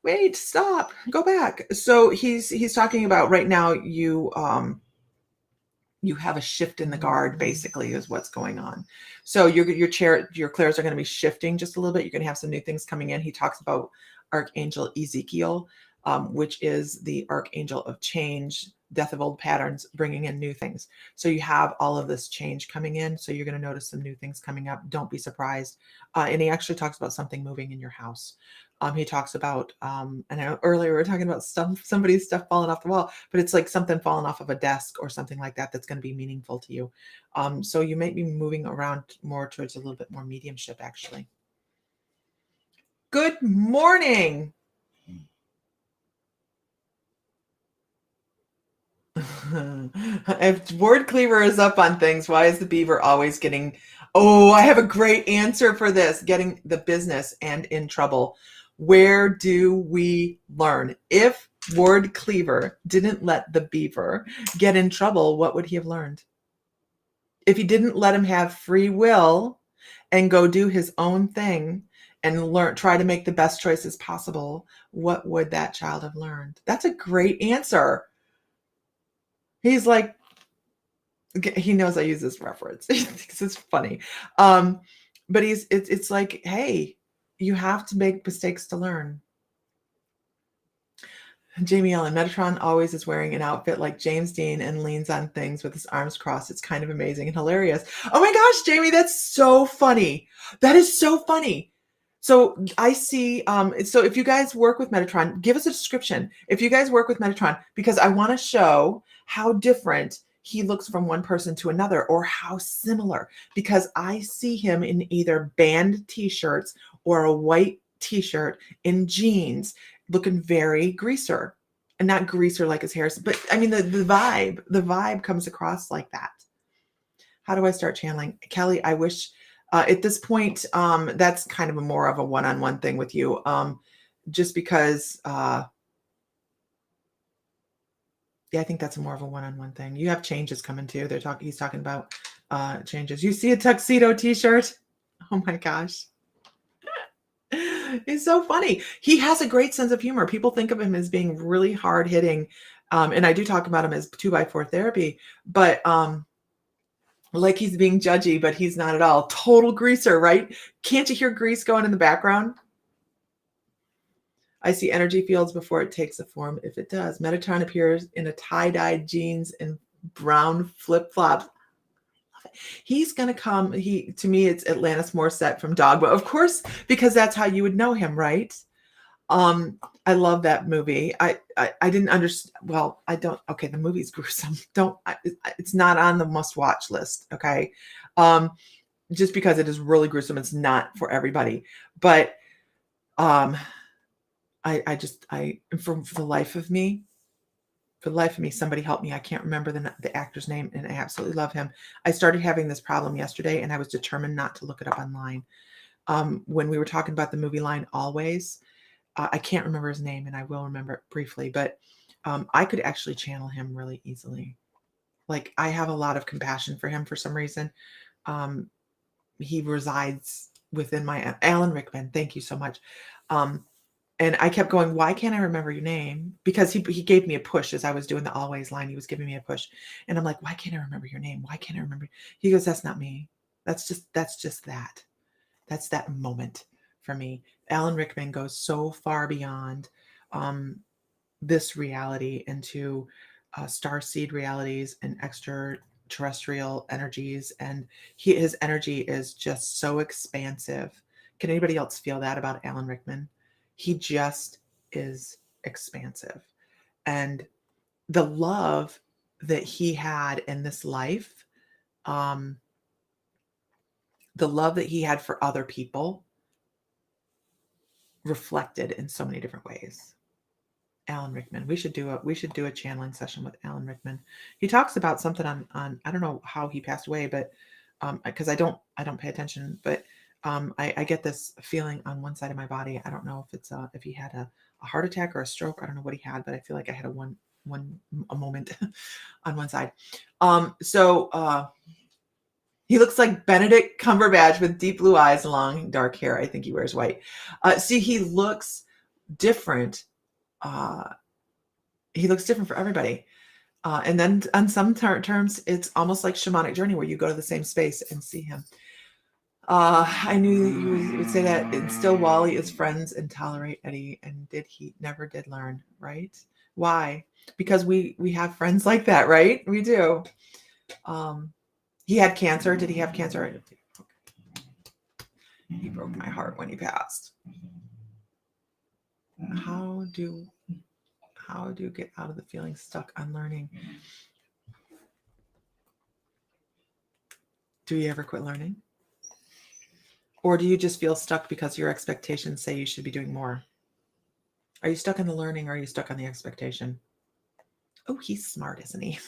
Wait, stop, go back. So he's talking about right now. You have a shift in the guard, basically, is what's going on. So your clairs are going to be shifting just a little bit. You're going to have some new things coming in. He talks about Archangel Ezekiel, which is the archangel of change, death of old patterns, bringing in new things. So you have all of this change coming in. So you're going to notice some new things coming up. Don't be surprised. And he actually talks about something moving in your house. He talks about, and earlier we were talking about somebody's stuff falling off the wall, but it's like something falling off of a desk or something like that that's going to be meaningful to you. So you might be moving around more towards a little bit more mediumship, actually. Good morning. If word cleaver is up on things, why is the beaver always getting, oh, I have a great answer for this, getting the business and in trouble? Where do we learn? If word cleaver didn't let the beaver get in trouble, what would he have learned? If he didn't let him have free will and go do his own thing and try to make the best choices possible, what would that child have learned? That's a great answer. He's like, he knows I use this reference. He thinks it's funny. But it's like, hey, you have to make mistakes to learn. Jamie Ellen, Metatron always is wearing an outfit like James Dean and leans on things with his arms crossed. It's kind of amazing and hilarious. Oh my gosh, Jamie, that's so funny. That is so funny. So I see, so if you guys work with Metatron, give us a description. If you guys work with Metatron, because I want to show how different he looks from one person to another, or how similar, because I see him in either band t-shirts or a white t-shirt in jeans, looking very greaser, and not greaser like his hair, but I mean, the vibe comes across like that. How do I start channeling? Kelly, I wish at this point, that's kind of more of a one-on-one thing with you. Just because, yeah, I think that's more of a one-on-one thing. You have changes coming too. He's talking about changes. You see a tuxedo t-shirt? Oh my gosh. He's so funny. He has a great sense of humor. People think of him as being really hard hitting. And I do talk about him as 2x4 therapy, but like he's being judgy, but he's not at all. Total greaser, right? Can't you hear grease going in the background? I see energy fields before it takes a form. If it does, Metatron appears in a tie-dyed jeans and brown flip-flops. He's going to come. To me, it's Atlantis Morissette from Dogma, of course, because that's how you would know him, right? I love that movie. I didn't understand. Well, I don't. Okay, the movie's gruesome. It's not on the must-watch list. Okay, just because it is really gruesome, it's not for everybody. But for the life of me, somebody help me. I can't remember the actor's name, and I absolutely love him. I started having this problem yesterday, and I was determined not to look it up online. When we were talking about the movie line Always, I can't remember his name, and I will remember it briefly, but I could actually channel him really easily. Like, I have a lot of compassion for him for some reason. He resides within my Alan Rickman. Thank you so much. And I kept going, why can't I remember your name? Because he gave me a push as I was doing the Always line. He was giving me a push. And I'm like, why can't I remember your name? Why can't I remember? He goes, that's not me. That's just that. That's that moment for me. Alan Rickman goes so far beyond this reality into starseed realities and extraterrestrial energies. And his energy is just so expansive. Can anybody else feel that about Alan Rickman? He just is expansive. And the love that he had in this life, the love that he had for other people, reflected in so many different ways. Alan Rickman. We should do a channeling session with Alan Rickman. He talks about something on I don't know how he passed away, but because I don't pay attention, but I get this feeling on one side of my body. I don't know if it's if he had a heart attack or a stroke. I don't know what he had, but I feel like I had a moment on one side. He looks like Benedict Cumberbatch with deep blue eyes and long dark hair. I think he wears white. See, he looks different. He looks different for everybody. And then on some terms, it's almost like shamanic journey where you go to the same space and see him. I knew you would say that. And still Wally is friends and tolerate Eddie. And he never did learn, right? Why? Because we have friends like that, right? We do. He had cancer. Did he have cancer? He broke my heart when he passed. How do you get out of the feeling stuck on learning? Do you ever quit learning? Or do you just feel stuck because your expectations say you should be doing more? Are you stuck on the learning or are you stuck on the expectation? Oh, he's smart, isn't he?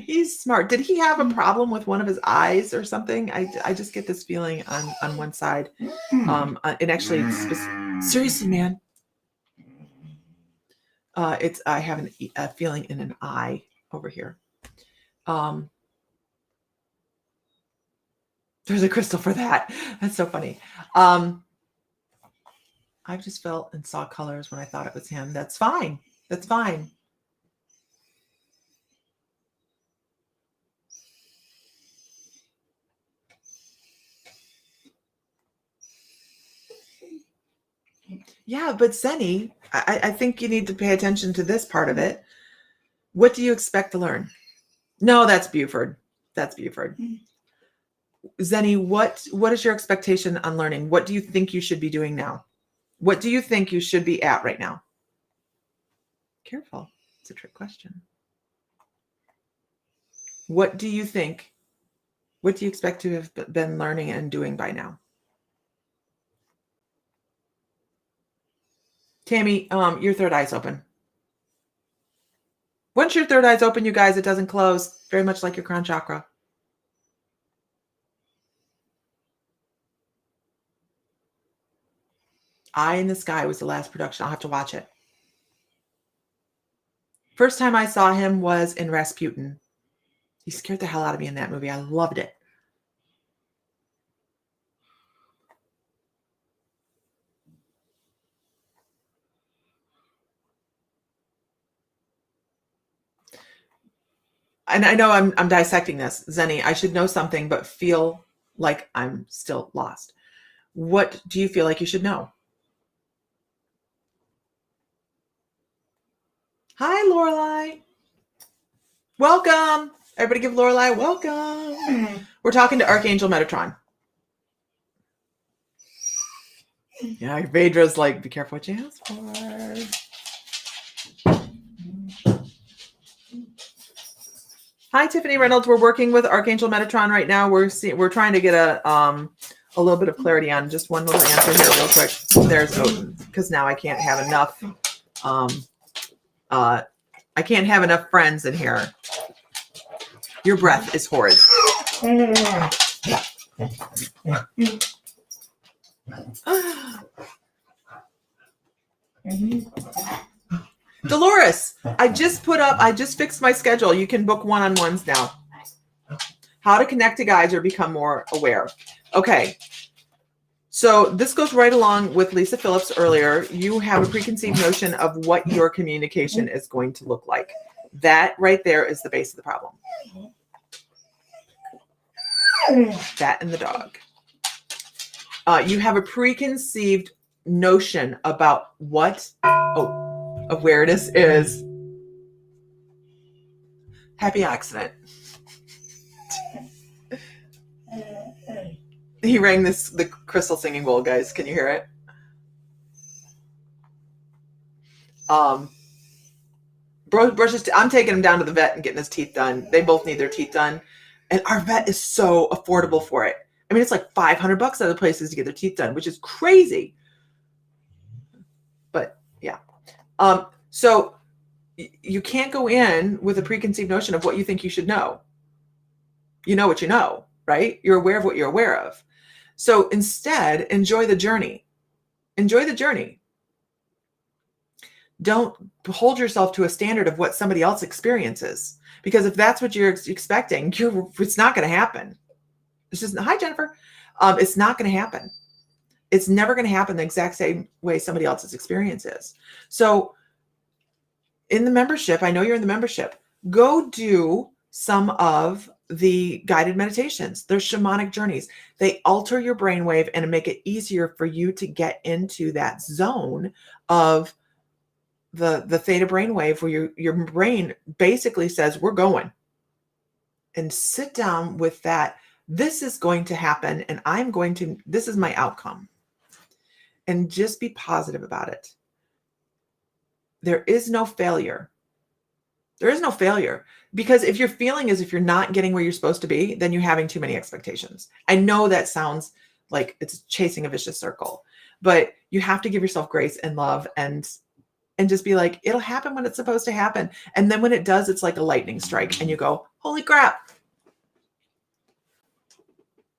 He's smart. Did he have a problem with one of his eyes or something? I just get this feeling on one side. And actually, seriously, man, I have a feeling in an eye over here. There's a crystal for that. That's so funny. I just felt and saw colors when I thought it was him. That's fine. That's fine. Yeah, but Zenny, I think you need to pay attention to this part of it. What do you expect to learn? No, that's Buford. That's Buford. Zenny, what is your expectation on learning? What do you think you should be doing now? What do you think you should be at right now? Careful. It's a trick question. What do you think? What do you expect to have been learning and doing by now? Tammy, your third eye's open. Once your third eye's open, you guys, it doesn't close. Very much like your crown chakra. Eye in the Sky was the last production. I'll have to watch it. First time I saw him was in Rasputin. He scared the hell out of me in that movie. I loved it. And I know I'm dissecting this, Zenny. I should know something, but feel like I'm still lost. What do you feel like you should know? Hi, Lorelai. Welcome. Everybody give Lorelai a welcome. We're talking to Archangel Metatron. Yeah, Vedra's like, be careful what you ask for. Hi, Tiffany Reynolds. We're working with Archangel Metatron right now. We're trying to get a little bit of clarity on just one little answer here real quick. There's Odin, because now I can't have enough I can't have enough friends in here. Your breath is horrid. Dolores, I just fixed my schedule. You can book one-on-ones now. How to connect to guides or become more aware. Okay. So this goes right along with Lisa Phillips earlier. You have a preconceived notion of what your communication is going to look like. That right there is the base of the problem. That and the dog. You have a preconceived notion about of where this is. Happy accident. He rang the crystal singing bowl, guys. Can you hear it? I'm taking him down to the vet and getting his teeth done. They both need their teeth done. And our vet is so affordable for it. I mean, it's like $500 other places to get their teeth done, which is crazy. But yeah. So you can't go in with a preconceived notion of what you think you should know. You know what you know, right? You're aware of what you're aware of. So instead, enjoy the journey. Enjoy the journey. Don't hold yourself to a standard of what somebody else experiences, because if that's what you're expecting, it's not going to happen. It's just, hi, Jennifer. It's not going to happen. It's never going to happen the exact same way somebody else's experience is. So in the membership, I know you're in the membership, go do some of the guided meditations. They're shamanic journeys. They alter your brainwave and make it easier for you to get into that zone of the theta brainwave where your brain basically says, we're going. And sit down with that. This is going to happen, and this is my outcome. And just be positive about it. There is no failure. There is no failure, because if you're feeling as if you're not getting where you're supposed to be, then you're having too many expectations. I know that sounds like it's chasing a vicious circle, but you have to give yourself grace and love and just be like, it'll happen when it's supposed to happen. And then when it does, it's like a lightning strike and you go, holy crap.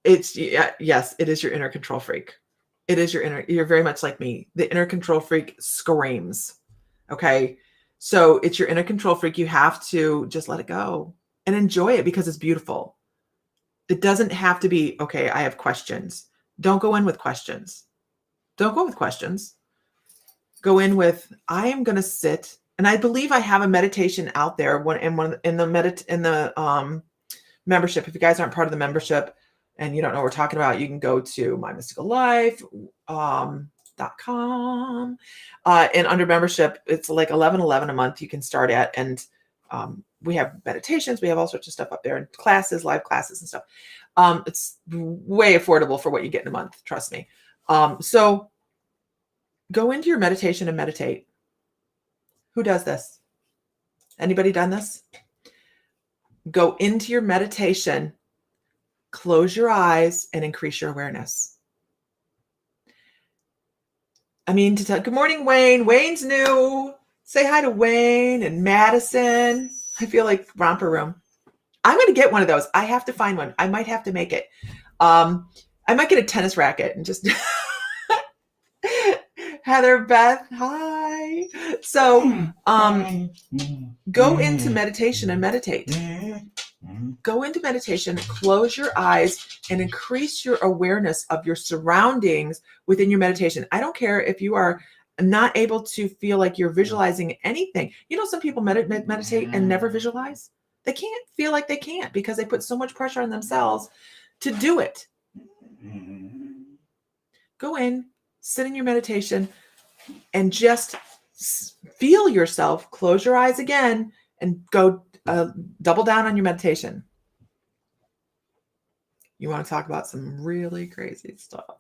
Yes, it is your inner control freak. It is you're very much like me. The inner control freak screams. Okay. So it's your inner control freak. You have to just let it go and enjoy it because it's beautiful. It doesn't have to be, okay, I have questions. Don't go in with questions. Don't go with questions. Go in with, I am going to sit. And I believe I have a meditation out there in the membership. If you guys aren't part of the membership and you don't know what we're talking about, you can go to mymysticallife.com. And under membership, it's like $11.11 a month you can start at. And we have meditations. We have all sorts of stuff up there and classes, live classes and stuff. It's way affordable for what you get in a month. Trust me. So go into your meditation and meditate. Who does this? Anybody done this? Go into your meditation, close your eyes, and increase your awareness. I mean, good morning, Wayne. Wayne's new. Say hi to Wayne and Madison. I feel like romper room. I'm going to get one of those. I have to find one. I might have to make it. I might get a tennis racket and just Heather, Beth, hi. So go into meditation and meditate. Go into meditation, close your eyes, and increase your awareness of your surroundings within your meditation. I don't care if you are not able to feel like you're visualizing anything. You know, some people meditate and never visualize. They can't feel like they can't because they put so much pressure on themselves to do it. Go in, sit in your meditation, and just feel yourself. Close your eyes again and go double down on your meditation. You want to talk about some really crazy stuff.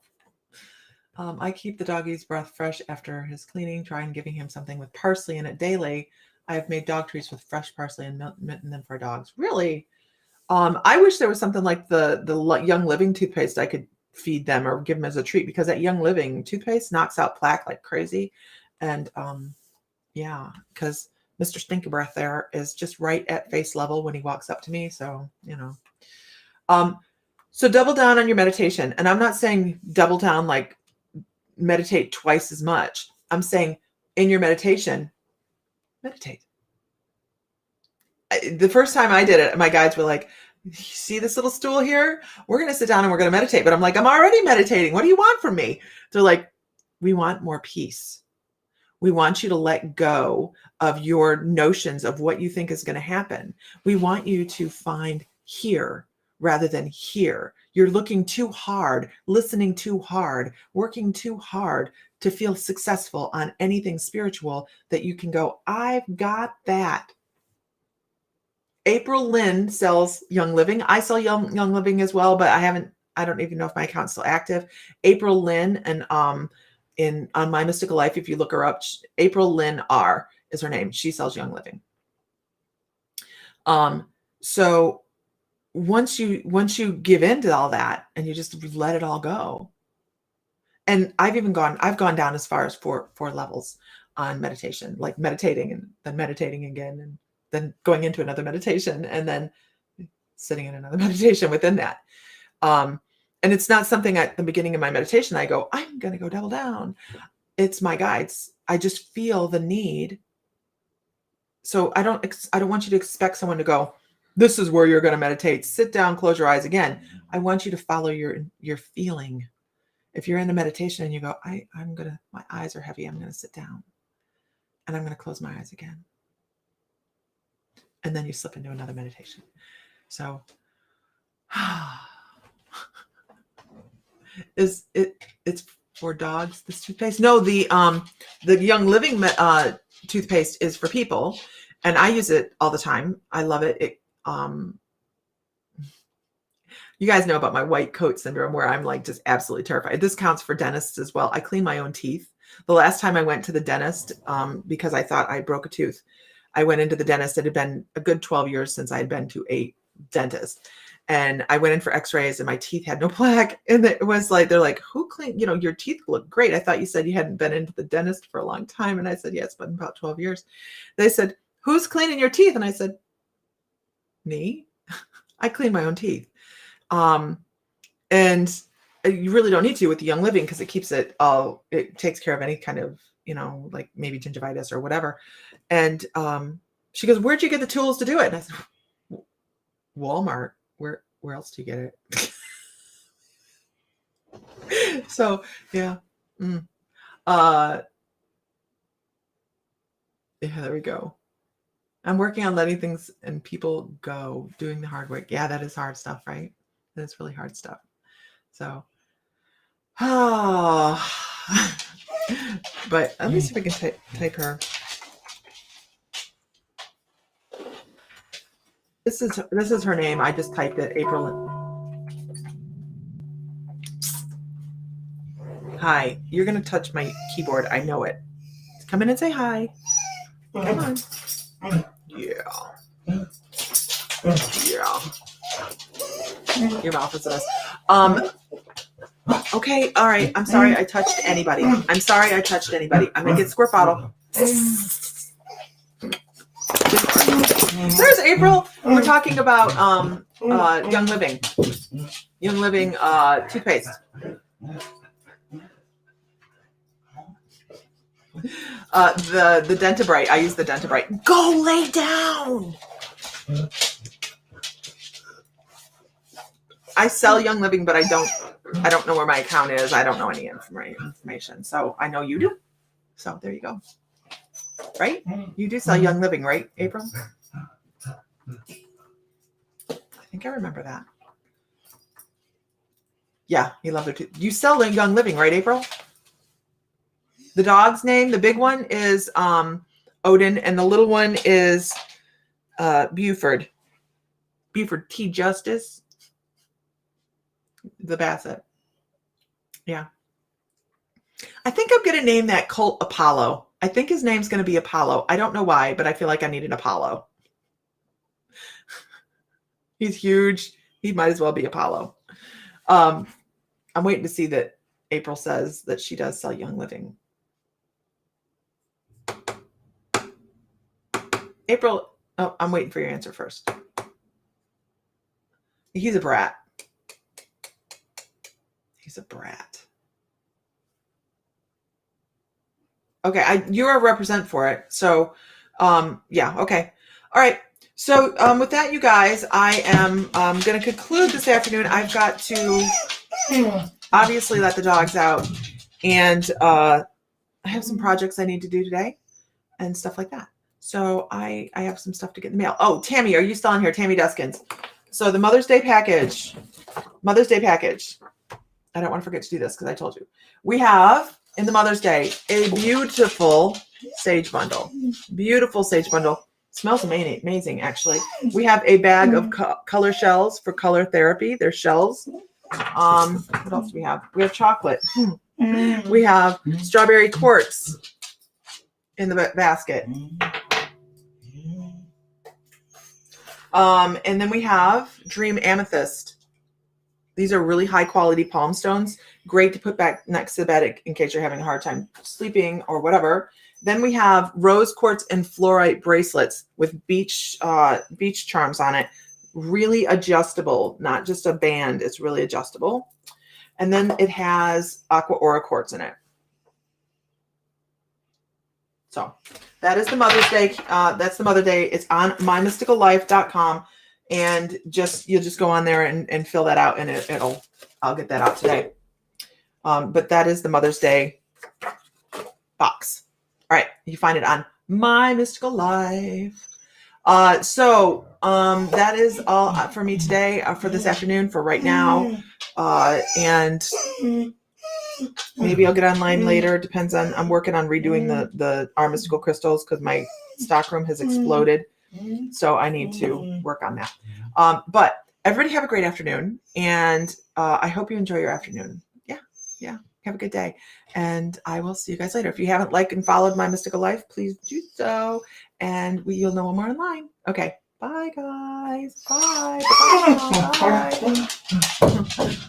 I keep the doggy's breath fresh after his cleaning, trying giving him something with parsley in it daily. I have made dog treats with fresh parsley and mitten them for dogs. Really? I wish there was something like the Young Living toothpaste I could feed them or give them as a treat, because that Young Living toothpaste knocks out plaque like crazy. And yeah, because Mr. Stinky Breath there is just right at face level when he walks up to me. So, you know, so double down on your meditation. And I'm not saying double down like meditate twice as much. I'm saying in your meditation, meditate. The first time I did it, my guides were like, see this little stool here? We're going to sit down and we're going to meditate. But I'm like, I'm already meditating. What do you want from me? They're like, we want more peace. We want you to let go of your notions of what you think is going to happen. We want you to find here rather than here. You're looking too hard, listening too hard, working too hard to feel successful on anything spiritual that you can go, I've got that. April Lynn sells Young Living. I sell Young Living as well, but I don't even know if my account's still active. April Lynn, and on My Mystical Life, if you look her up, April Lynn R is her name. She sells Young Living. So once you give in to all that and you just let it all go, and I've gone down as far as four levels on meditation, like meditating and then meditating again, and then going into another meditation and then sitting in another meditation within that. And it's not something at the beginning of my meditation I go, I'm going to go double down. It's my guides. I just feel the need. So I don't want you to expect someone to go, this is where you're going to meditate. Sit down, close your eyes again. I want you to follow your feeling. If you're in a meditation and you go, my eyes are heavy. I'm going to sit down and I'm going to close my eyes again. And then you slip into another meditation. So it's for dogs, this toothpaste? No, the Young Living toothpaste is for people, and I use it all the time. I love it. You guys know about my white coat syndrome where I'm like just absolutely terrified. This counts for dentists as well. I clean my own teeth. The last time I went to the dentist, because I thought I broke a tooth, I went into the dentist. It had been a good 12 years since I had been to a dentist. And I went in for x-rays and my teeth had no plaque. And it was like, they're like, who cleaned, your teeth look great. I thought you said you hadn't been into the dentist for a long time. And I said, yeah, it's been about 12 years. They said, who's cleaning your teeth? And I said, me. I clean my own teeth. And you really don't need to with the Young Living because it keeps it takes care of any kind of, like maybe gingivitis or whatever. And she goes, where'd you get the tools to do it? And I said, Walmart. Where else do you get it? So yeah. Yeah, there we go. I'm working on letting things and people go, doing the hard work. Yeah, that is hard stuff, right? That's really hard stuff. So, but let me see if I can type her. This is her name. I just typed it, April. Hi. You're going to touch my keyboard. I know it. Come in and say hi. Come on. Yeah. Yeah. Your mouth is a mess. Okay. All right. I'm sorry I touched anybody. I'm going to get squirt bottle. There's April. We're talking about Young Living toothpaste. The Dentabrite. I use the Dentabrite. Go lay down. I sell Young Living, but I don't know where my account is. I don't know any information. So I know you do. So there you go. Right? You do sell Young Living, right, April? I think I remember that. Yeah, you love it. You sell the Young Living, right, April? The dog's name, the big one is Odin, and the little one is Buford. Buford T. Justice. The Basset. Yeah. I think I'm going to name that colt Apollo. I think his name's going to be Apollo. I don't know why, but I feel like I need an Apollo. He's huge. He might as well be Apollo. I'm waiting to see that April says that she does sell Young Living. April, oh, I'm waiting for your answer first. He's a brat. He's a brat. Okay, you're a represent for it. So, yeah, okay. All right. So with that, you guys, I am going to conclude this afternoon. I've got to obviously let the dogs out. And I have some projects I need to do today and stuff like that. So I have some stuff to get in the mail. Oh, Tammy, are you still on here? Tammy Duskins. So the Mother's Day package. I don't want to forget to do this because I told you. We have, in the Mother's Day, a beautiful sage bundle. Beautiful sage bundle. Smells amazing, actually. We have a bag of color shells for color therapy. They're shells. What else do we have? We have chocolate. We have strawberry quartz in the basket. And then we have Dream Amethyst. These are really high quality palm stones. Great to put back next to the bed in case you're having a hard time sleeping or whatever. Then we have rose quartz and fluorite bracelets with beach charms on it. really adjustable, not just a band. It's really adjustable. And then it has aqua aura quartz in it. So that is the Mother's Day. That's the Mother's Day. It's on mymysticallife.com. And you'll just go on there and fill that out, and I'll get that out today. But that is the Mother's Day box. All right. You find it on My Mystical Life. So that is all for me today, for this afternoon, for right now. And maybe I'll get online later. Depends on, I'm working on redoing our mystical crystals because my stockroom has exploded. So I need to work on that. But everybody have a great afternoon. And I hope you enjoy your afternoon. Yeah. Have a good day. And I will see you guys later. If you haven't liked and followed My Mystical Life, please do so. And you'll know when we're online. Okay. Bye, guys. Bye. Bye. Bye.